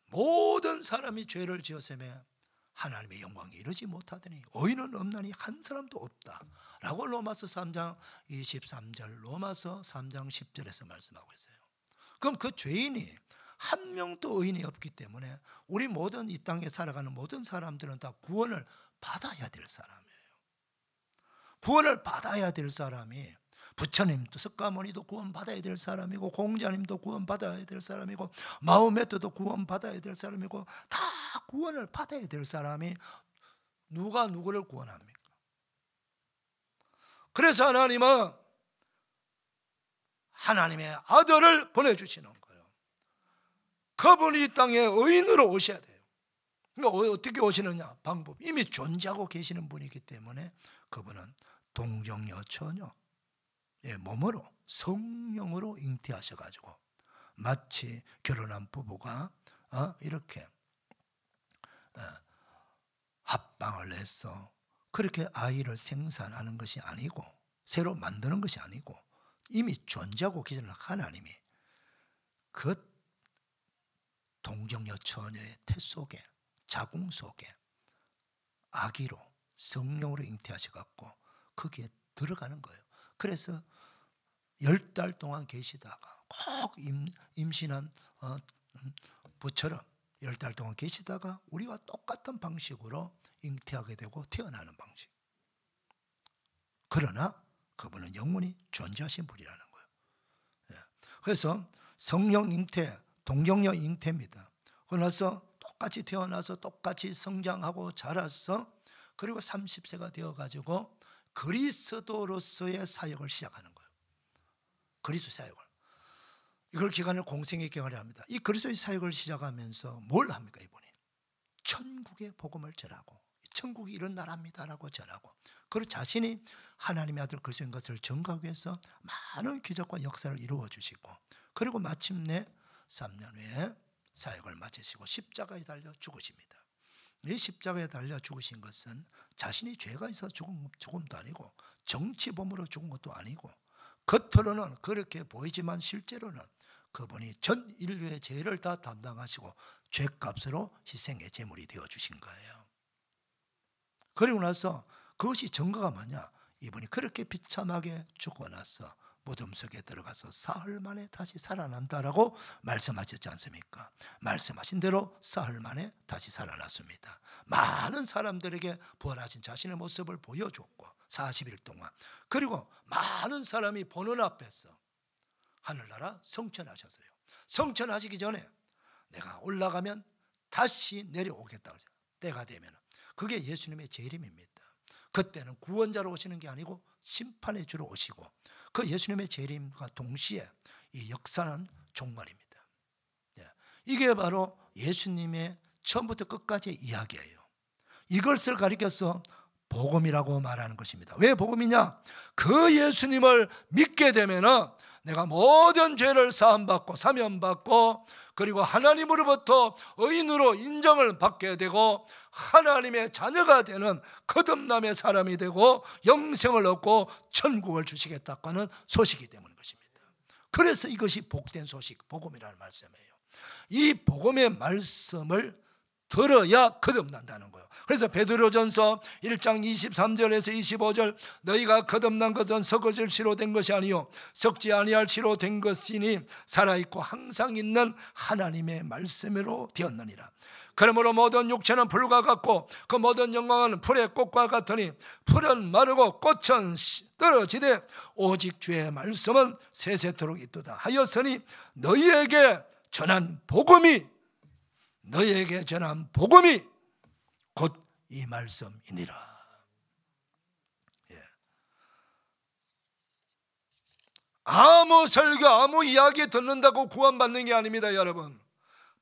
모든 사람이 죄를 지었으며 하나님의 영광에 이르지 못하더니 의인은 없나니 한 사람도 없다 라고 로마서 3장 23절, 로마서 3장 10절에서 말씀하고 있어요. 그럼 그 죄인이 한 명도 의인이 없기 때문에 우리 모든 이 땅에 살아가는 모든 사람들은 다 구원을 받아야 될 사람이에요. 구원을 받아야 될 사람이, 부처님도 석가모니도 구원받아야 될 사람이고 공자님도 구원받아야 될 사람이고 마호메트도 구원받아야 될 사람이고 다 구원을 받아야 될 사람이 누가 누구를 구원합니까? 그래서 하나님은 하나님의 아들을 보내주시는 거예요. 그분이 이 땅에 의인으로 오셔야 돼요. 그러니까 어떻게 오시느냐? 방법. 이미 존재하고 계시는 분이기 때문에 그분은 동정녀 처녀 몸으로 성령으로 잉태하셔가지고 마치 결혼한 부부가 이렇게 합방을 해서 그렇게 아이를 생산하는 것이 아니고 새로 만드는 것이 아니고 이미 존재하고 계시는 하나님이 그 동정녀 처녀의 태 속에 자궁 속에 아기로 성령으로 잉태하셔갖고 거기에 들어가는 거예요. 그래서 10달 동안 계시다가 꼭 임신한 부처럼 10달 동안 계시다가 우리와 똑같은 방식으로 잉태하게 되고 태어나는 방식. 그러나 그분은 영원히 존재하신 분이라는 거예요. 그래서 성령 잉태, 동정녀 잉태입니다. 그러나서 똑같이 태어나서 똑같이 성장하고 자라서 그리고 30세가 되어가지고 그리스도로서의 사역을 시작하는 거예요. 그리스도 사역을. 이걸 기간을 공생의 기간을 합니다. 이 그리스도의 사역을 시작하면서 뭘 합니까? 이분이 천국의 복음을 전하고 천국이 이런 나라입니다라고 전하고 그리고 자신이 하나님의 아들 그리스도인 것을 증거하기 위해서 많은 기적과 역사를 이루어 주시고 그리고 마침내 3년 후에 사역을 마치시고 십자가에 달려 죽으십니다. 이 십자가에 달려 죽으신 것은 자신이 죄가 있어 죽은 죽음도 아니고 정치범으로 죽은 것도 아니고 겉으로는 그렇게 보이지만 실제로는 그분이 전 인류의 죄를 다 담당하시고 죄값으로 희생의 제물이 되어주신 거예요. 그리고 나서 그것이 증거가 뭐냐? 이분이 그렇게 비참하게 죽고 나서 무덤 속에 들어가서 사흘 만에 다시 살아난다라고 말씀하셨지 않습니까? 말씀하신 대로 사흘 만에 다시 살아났습니다. 많은 사람들에게 부활하신 자신의 모습을 보여줬고 40일 동안 그리고 많은 사람이 보는 앞에서 하늘나라 성천하셨어요. 성천하시기 전에 내가 올라가면 다시 내려오겠다. 때가 되면 그게 예수님의 재림입니다. 그때는 구원자로 오시는 게 아니고 심판의 주로 오시고 그 예수님의 재림과 동시에 이 역사는 종말입니다. 이게 바로 예수님의 처음부터 끝까지의 이야기예요. 이것을 가리켜서 복음이라고 말하는 것입니다. 왜 복음이냐? 그 예수님을 믿게 되면은 내가 모든 죄를 사함받고 사면받고 그리고 하나님으로부터 의인으로 인정을 받게 되고 하나님의 자녀가 되는 거듭남의 사람이 되고 영생을 얻고 천국을 주시겠다고 하는 소식이 때문인 것입니다. 그래서 이것이 복된 소식, 복음이라는 말씀이에요. 이 복음의 말씀을 들어야 거듭난다는 거예요. 그래서 베드로전서 1장 23절에서 25절 너희가 거듭난 것은 썩어질 씨로 된 것이 아니요 썩지 아니할 씨로 된 것이니 살아있고 항상 있는 하나님의 말씀으로 되었느니라. 그러므로 모든 육체는 불과 같고 그 모든 영광은 풀의 꽃과 같으니 풀은 마르고 꽃은 떨어지되 오직 주의 말씀은 세세토록 있도다 하였으니 너희에게 전한 복음이 곧 이 말씀이니라. 아무 설교 아무 이야기 듣는다고 구원받는 게 아닙니다. 여러분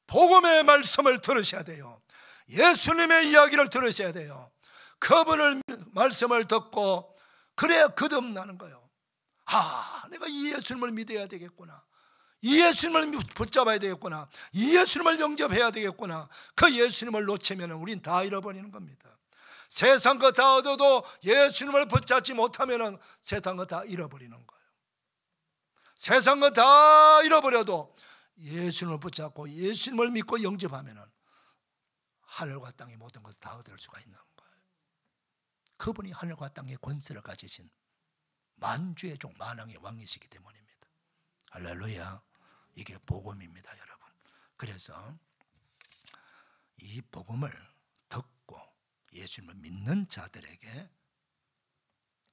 복음의 말씀을 들으셔야 돼요. 예수님의 이야기를 들으셔야 돼요. 그분의 말씀을 듣고 그래야 거듭나는 거예요. 내가 이 예수님을 믿어야 되겠구나. 이 예수님을 붙잡아야 되겠구나. 이 예수님을 영접해야 되겠구나. 그 예수님을 놓치면 우린 다 잃어버리는 겁니다. 세상 거 다 얻어도 예수님을 붙잡지 못하면 세상 거 다 잃어버리는 거예요. 세상 거 다 잃어버려도 예수님을 붙잡고 예수님을 믿고 영접하면 하늘과 땅의 모든 것을 다 얻을 수가 있는 거예요. 그분이 하늘과 땅의 권세를 가지신 만주의 종 만왕의 왕이시기 때문입니다. 할렐루야. 이게 복음입니다, 여러분. 그래서 이 복음을 듣고 예수님을 믿는 자들에게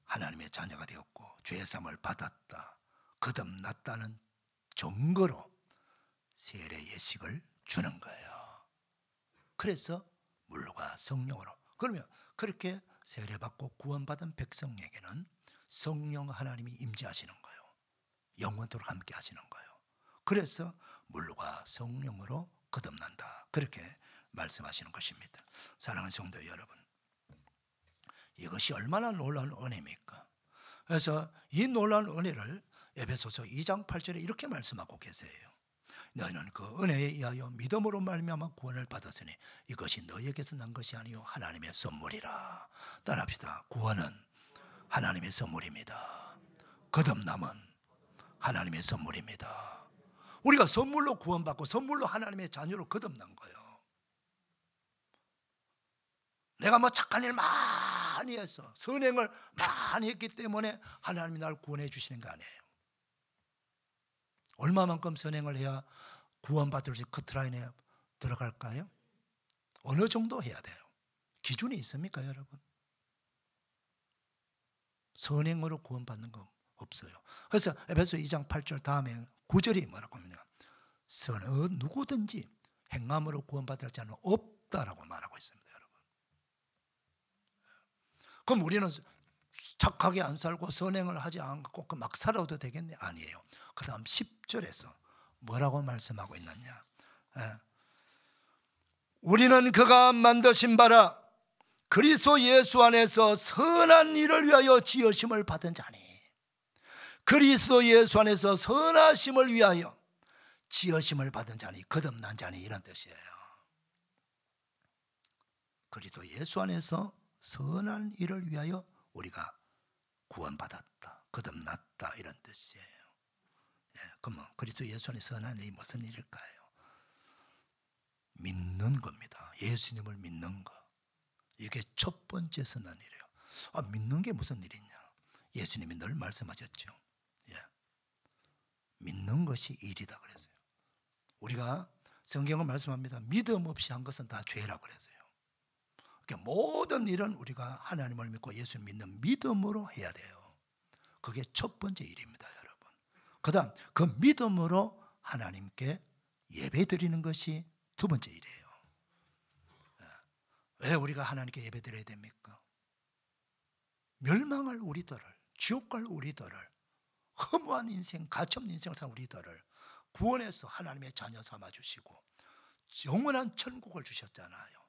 하나님의 자녀가 되었고 죄사함을 받았다, 거듭났다는 증거로 세례 예식을 주는 거예요. 그래서 물과 성령으로, 그러면 그렇게 세례받고 구원받은 백성에게는 성령 하나님이 임재하시는 거예요. 영원토록 함께 하시는 거예요. 그래서 물과 성령으로 거듭난다, 그렇게 말씀하시는 것입니다. 사랑하는 성도 여러분, 이것이 얼마나 놀라운 은혜입니까? 그래서 이 놀라운 은혜를 에베소서 2장 8절에 이렇게 말씀하고 계세요. 너희는 그 은혜에 의하여 믿음으로 말미암아 구원을 받았으니 이것이 너희에게서 난 것이 아니요 하나님의 선물이라. 따라합시다. 구원은 하나님의 선물입니다. 거듭남은 하나님의 선물입니다. 우리가 선물로 구원받고 선물로 하나님의 자녀로 거듭난 거예요. 내가 뭐 착한 일 많이 했어, 선행을 많이 했기 때문에 하나님이 나를 구원해 주시는 거 아니에요. 얼마만큼 선행을 해야 구원받을 수 커트라인에 들어갈까요? 어느 정도 해야 돼요? 기준이 있습니까, 여러분? 선행으로 구원받는 거 없어요. 그래서 에베소 2장 8절 다음에 9절이 뭐라고 하냐, 누구든지 행함으로 구원받을 자는 없다라고 말하고 있습니다, 여러분. 그럼 우리는 착하게 안 살고 선행을 하지 않고 막 살아도 되겠네? 아니에요. 그 다음 10절에서 뭐라고 말씀하고 있느냐, 우리는 그가 만드신 바라 그리스도 예수 안에서 선한 일을 위하여 지으심을 받은 자니. 그리스도 예수 안에서 선하심을 위하여 지으심을 받은 자니, 거듭난 자니, 이런 뜻이에요. 그리스도 예수 안에서 선한 일을 위하여 우리가 구원받았다, 거듭났다, 이런 뜻이에요. 그러면 그리스도 예수 안에 선한 일이 무슨 일일까요? 믿는 겁니다. 예수님을 믿는 거. 이게 첫 번째 선한 일이에요. 믿는 게 무슨 일이냐? 예수님이 늘 말씀하셨죠. 믿는 것이 일이다 그랬어요. 우리가 성경은 말씀합니다. 믿음 없이 한 것은 다 죄라 그랬어요. 그러니까 모든 일은 우리가 하나님을 믿고 예수 믿는 믿음으로 해야 돼요. 그게 첫 번째 일입니다, 여러분. 그 다음 그 믿음으로 하나님께 예배 드리는 것이 두 번째 일이에요. 왜 우리가 하나님께 예배 드려야 됩니까? 멸망할 우리들을, 지옥 갈 우리들을, 허무한 인생, 가치없는 인생을 산 우리들을 구원해서 하나님의 자녀 삼아주시고 영원한 천국을 주셨잖아요.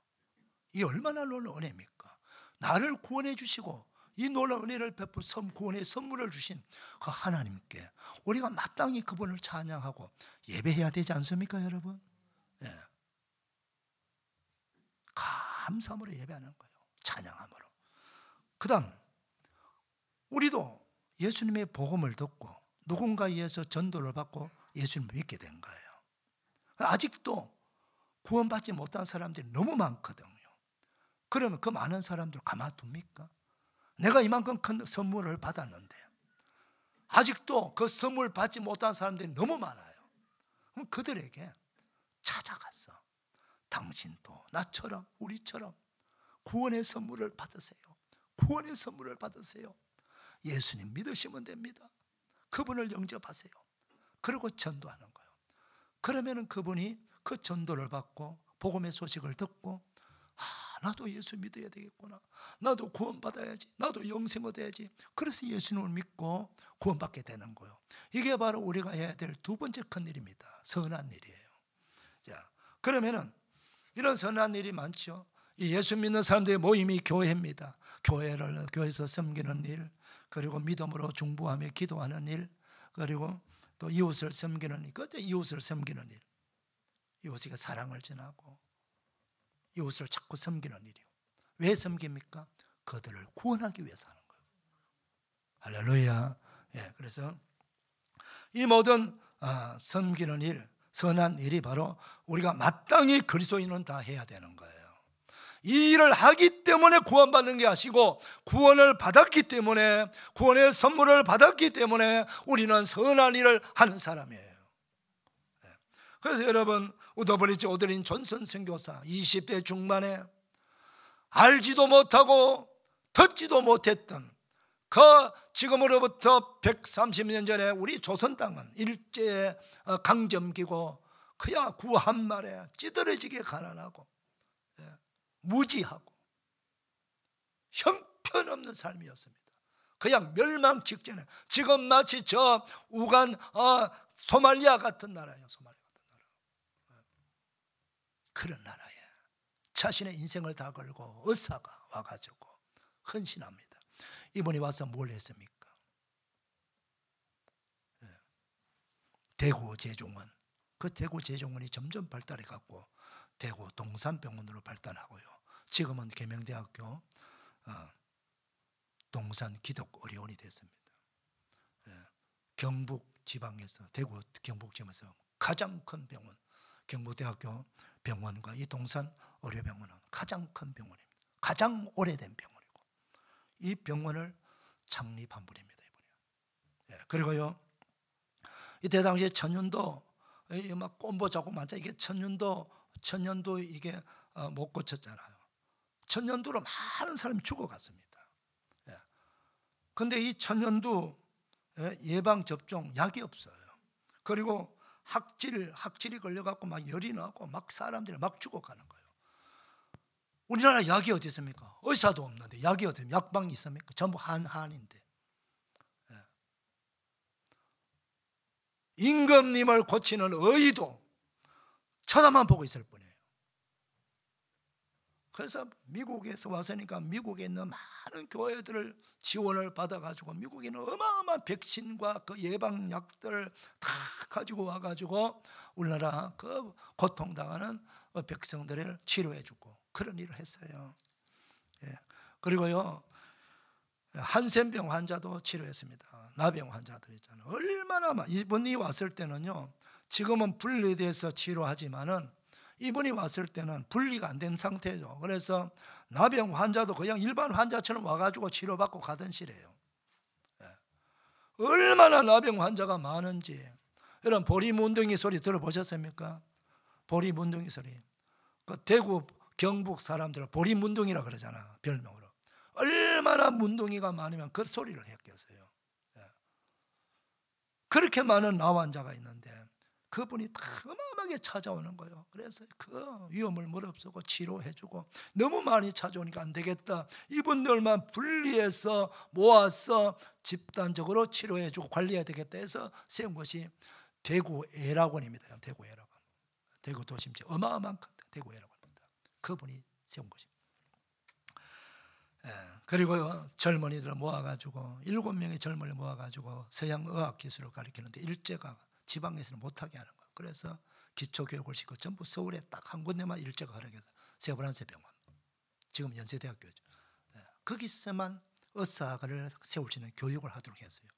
이 얼마나 놀라운 은혜입니까? 나를 구원해 주시고 이 놀라운 은혜를 베풀 구원의 선물을 주신 그 하나님께 우리가 마땅히 그분을 찬양하고 예배해야 되지 않습니까, 여러분? 감사함으로 예배하는 거예요. 찬양함으로. 그 다음 우리도 예수님의 복음을 듣고 누군가에 의해서 전도를 받고 예수님을 믿게 된 거예요. 아직도 구원받지 못한 사람들이 너무 많거든요. 그러면 그 많은 사람들 가만둡니까? 내가 이만큼 큰 선물을 받았는데 아직도 그 선물 받지 못한 사람들이 너무 많아요. 그럼 그들에게 찾아가서 당신도 나처럼 우리처럼 구원의 선물을 받으세요. 구원의 선물을 받으세요. 예수님 믿으시면 됩니다. 그분을 영접하세요. 그리고 전도하는 거예요. 그러면 그분이 그 전도를 받고 복음의 소식을 듣고 나도 예수 믿어야 되겠구나. 나도 구원받아야지. 나도 영생 얻어야지. 그래서 예수님을 믿고 구원받게 되는 거예요. 이게 바로 우리가 해야 될 두 번째 큰 일입니다. 선한 일이에요. 자, 그러면은 이런 선한 일이 많죠. 이 예수 믿는 사람들의 모임이 교회입니다. 교회에서 섬기는 일, 그리고 믿음으로 중보하며 기도하는 일, 그리고 또 이웃을 섬기는 일. 그때 이웃을 섬기는 일, 이웃에게 사랑을 전하고 이웃을 자꾸 섬기는 일이요. 왜 섬깁니까? 그들을 구원하기 위해서 하는 거예요. 할렐루야. 그래서 이 모든 섬기는 일, 선한 일이 바로 우리가 마땅히 그리스도인은 다 해야 되는 거예요. 이 일을 하기 때문에 구원받는 게 아니고 구원을 받았기 때문에, 구원의 선물을 받았기 때문에 우리는 선한 일을 하는 사람이에요. 그래서 여러분, 우더브리지 오드린 존슨 선교사 20대 중반에 알지도 못하고 듣지도 못했던 그 지금으로부터 130년 전에 우리 조선 땅은 일제의 강점기고 그야 구한 말에 찌들어지게 가난하고 무지하고 형편없는 삶이었습니다. 그냥 멸망 직전에, 지금 마치 저 우간 소말리아 같은 나라예요. 소말리아 같은 나라. 그런 나라에 자신의 인생을 다 걸고 의사가 와가지고 헌신합니다. 이분이 와서 뭘 했습니까? 대구 제종원, 그 대구 제종원이 점점 발달해 갖고 대구 동산병원으로 발달하고요. 지금은 계명대학교 동산기독의료원이 됐습니다. 경북 지방에서, 대구 경북 지방에서 가장 큰 병원, 경북대학교 병원과 이 동산의료병원은 가장 큰 병원입니다. 가장 오래된 병원이고 이 병원을 창립한 분입니다. 이분이. 그리고요, 이때 당시에 천년도 막 꼼보자고 많자. 이게 천년도 이게 못 고쳤잖아요. 천년도로 많은 사람이 죽어갔습니다. 근데 이 천연두 예방 접종 약이 없어요. 그리고 학질이 걸려갖고 막 열이 나고 막 사람들이 막 죽어가는 거예요. 우리나라 약이 어디 있습니까? 의사도 없는데 약이 어디 있습니까? 약방이 있습니까? 전부 한인데. 임금님을 고치는 의도 쳐다만 보고 있을 뿐이에요. 그래서 미국에서 왔으니까 미국에 있는 많은 교회들을 지원을 받아가지고 미국에 있는 어마어마한 백신과 그 예방약들 다 가지고 와가지고 우리나라 그 고통당하는 백성들을 치료해주고 그런 일을 했어요. 그리고요, 한센병 환자도 치료했습니다. 나병 환자들 있잖아요. 얼마나 이분이 왔을 때는요, 지금은 분리돼서 치료하지만은 이분이 왔을 때는 분리가 안 된 상태죠. 그래서 나병 환자도 그냥 일반 환자처럼 와가지고 치료받고 가던 시래요. 얼마나 나병 환자가 많은지. 여러분 보리문둥이 소리 들어보셨습니까? 보리문둥이 소리. 그 대구 경북 사람들은 보리문둥이라 그러잖아, 별명으로. 얼마나 문둥이가 많으면 그 소리를 했겠어요. 그렇게 많은 나환자가 있는데 그분이 다 어마어마하게 찾아오는 거예요. 그래서 그 위험을 무릅쓰고 치료해주고, 너무 많이 찾아오니까 안 되겠다, 이분들만 분리해서 모아서 집단적으로 치료해주고 관리해야 되겠다 해서 세운 것이 대구 애락원입니다. 대구 애락원. 대구 도심지 어마어마한 대구 애락원입니다. 그분이 세운 것입니다. 그리고요, 젊은이들을 모아가지고 7명의 젊은이를 모아가지고 서양 의학 기술을 가르치는데 일제가 지방에서는 못하게 하는 거예요. 그래서 기초교육을 시키고 전부 서울에 딱 한 군데만 일제가 가르쳐서 세브란스병원, 지금 연세대학교죠. 거기서만 의사를 세울 수 있는 교육을 하도록 했어요.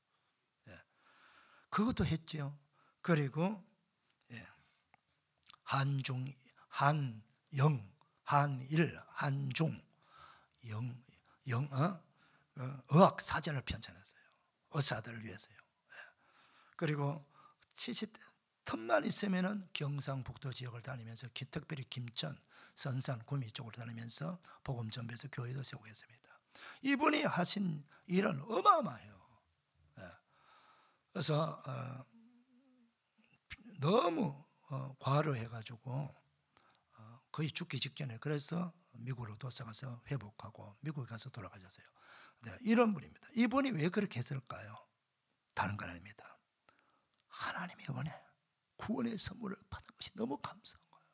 그것도 했죠. 그리고 한중, 한영, 한일, 한중, 의학 사전을 편찬했어요. 의사들을 위해서요. 그리고 70대 틈만 있으면은 경상북도 지역을 다니면서 특별히 김천, 선산, 구미 쪽으로 다니면서 복음 전배에서 교회도 세우고 했습니다. 이분이 하신 일은 어마어마해요. 그래서 너무 과로해가지고 거의 죽기 직전에, 그래서 미국으로 도착해서 회복하고 미국에 가서 돌아가셨어요. 이런 분입니다. 이분이 왜 그렇게 했을까요? 다른 건 아닙니다. 하나님의 은혜, 구원의 선물을 받은 것이 너무 감사한 거예요.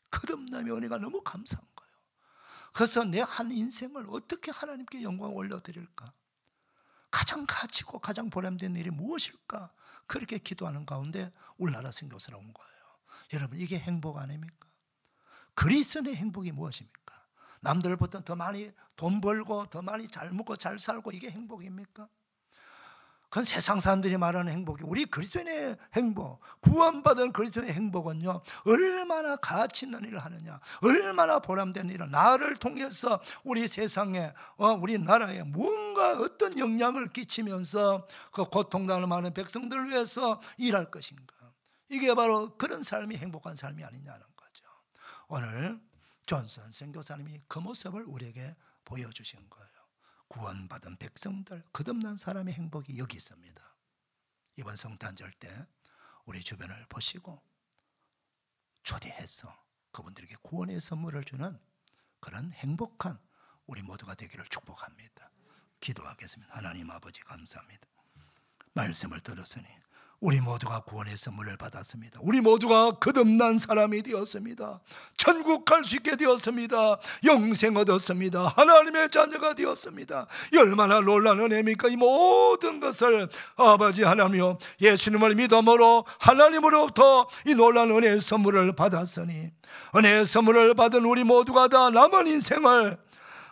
거듭남의 은혜가 너무 감사한 거예요. 그래서 내 한 인생을 어떻게 하나님께 영광을 올려드릴까? 가장 가치고 가장 보람된 일이 무엇일까? 그렇게 기도하는 가운데 우리나라 선교사로 온 거예요. 여러분, 이게 행복 아닙니까? 그리스도의 행복이 무엇입니까? 남들보다 더 많이 돈 벌고 더 많이 잘 먹고 잘 살고 이게 행복입니까? 그건 세상 사람들이 말하는 행복이, 우리 그리스도인의 행복, 구원받은 그리스도인의 행복은요, 얼마나 가치 있는 일을 하느냐, 얼마나 보람된 일을, 나를 통해서 우리 세상에, 우리 나라에 뭔가 어떤 영향을 끼치면서 그 고통당하는 많은 백성들을 위해서 일할 것인가. 이게 바로 그런 삶이 행복한 삶이 아니냐는 거죠. 오늘 존슨 선교사님이 그 모습을 우리에게 보여주신 거예요. 구원받은 백성들, 거듭난 사람의 행복이 여기 있습니다. 이번 성탄절 때 우리 주변을 보시고 초대해서 그분들에게 구원의 선물을 주는 그런 행복한 우리 모두가 되기를 축복합니다. 기도하겠습니다. 하나님 아버지, 감사합니다. 말씀을 들었으니 우리 모두가 구원의 선물을 받았습니다. 우리 모두가 거듭난 사람이 되었습니다. 천국 갈 수 있게 되었습니다. 영생 얻었습니다. 하나님의 자녀가 되었습니다. 얼마나 놀라운 은혜입니까? 이 모든 것을 아버지 하나님이여, 예수님을 믿음으로 하나님으로부터 이 놀라운 은혜의 선물을 받았으니, 은혜의 선물을 받은 우리 모두가 다 남은 인생을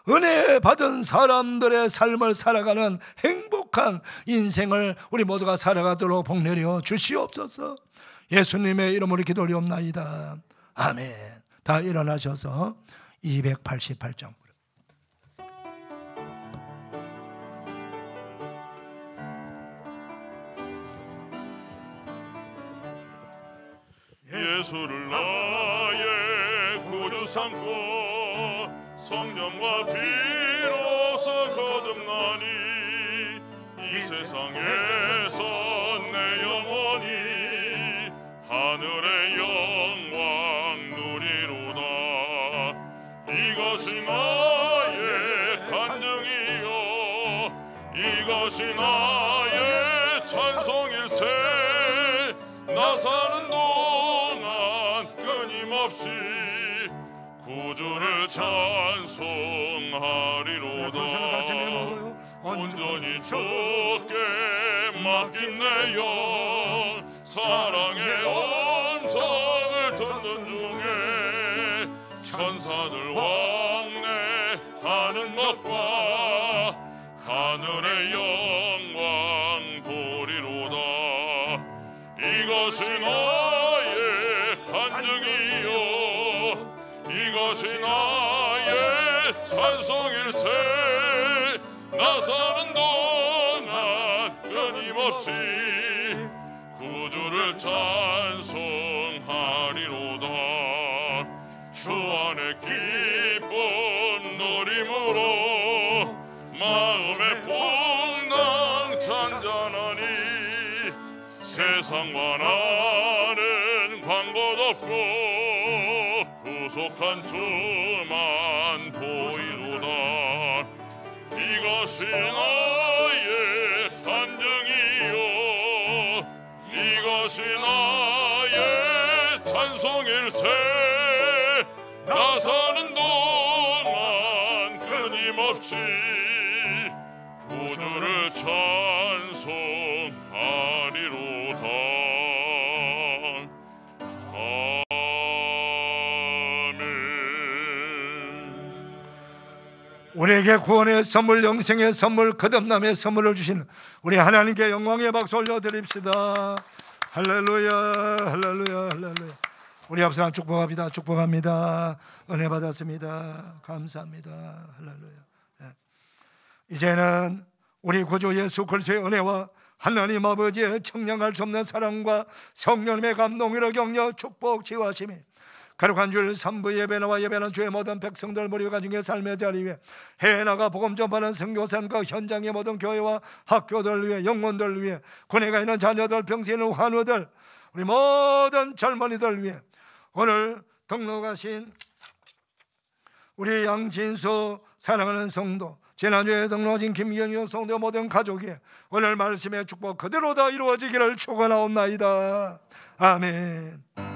은혜 받은 사람들의 삶을 살아가는 행복한 인생을 우리 모두가 살아가도록 복내려 주시옵소서. 예수님의 이름으로 기도하옵나이다. 아멘. 다 일어나셔서 288장. 예수를 나의 구주 삼고 성령과 비로소 거듭나니 세상에서 내 영혼이 하늘의 영광 누리로다. 이것이 나의 간증이요 이것이 나의 찬송일세. 나 사는 동안 끊임없이 구주를 찬송하리로다. 두 손을 가슴에 먹어요. 온전히 주께 맡긴 내 영 사랑의 음성을 듣는 중에 천사들 왕래하는 것과 하늘의 영광 보리로다. 이것이 나의 간증이요 이것이 나의 찬송일세. 나 사는 동안 끊임없이 구주를 찬송하리로다. 주 안에 기쁜 누림으로 마음의 풍랑 잔잔하니 세상과 나는 광 곳 없고 구속한 주만 보이로다. 이것이 나의 간증이요 이것이 나의 찬송일세. 나 사는 동안 끊임없이 구주를 찬송하리로다. 우리에게 구원의 선물, 영생의 선물, 거듭남의 선물을 주신 우리 하나님께 영광의 박수 올려드립시다. 할렐루야, 할렐루야, 할렐루야. 우리 앞사람 축복합니다. 축복합니다. 은혜 받았습니다. 감사합니다. 할렐루야. 네. 이제는 우리 구주 예수 그리스도의 은혜와 하나님 아버지의 청량할 수 없는 사랑과 성령님의 감동으로 격려 축복 지휘하심이 거룩한 주일 3부 예배나와 예배는 주의 모든 백성들 무리 가정의 삶의 자리 위에 해외 나가 복음 전파하는 선교사님 그 현장의 모든 교회와 학교들 위해 영혼들 위해 군에 가 있는 자녀들 병세에 있는 환우들 우리 모든 젊은이들 위해 오늘 등록하신 우리 양진수 사랑하는 성도 지난주에 등록하신 김경유 성도 모든 가족이 오늘 말씀의 축복 그대로 다 이루어지기를 축원하옵나이다. 아멘.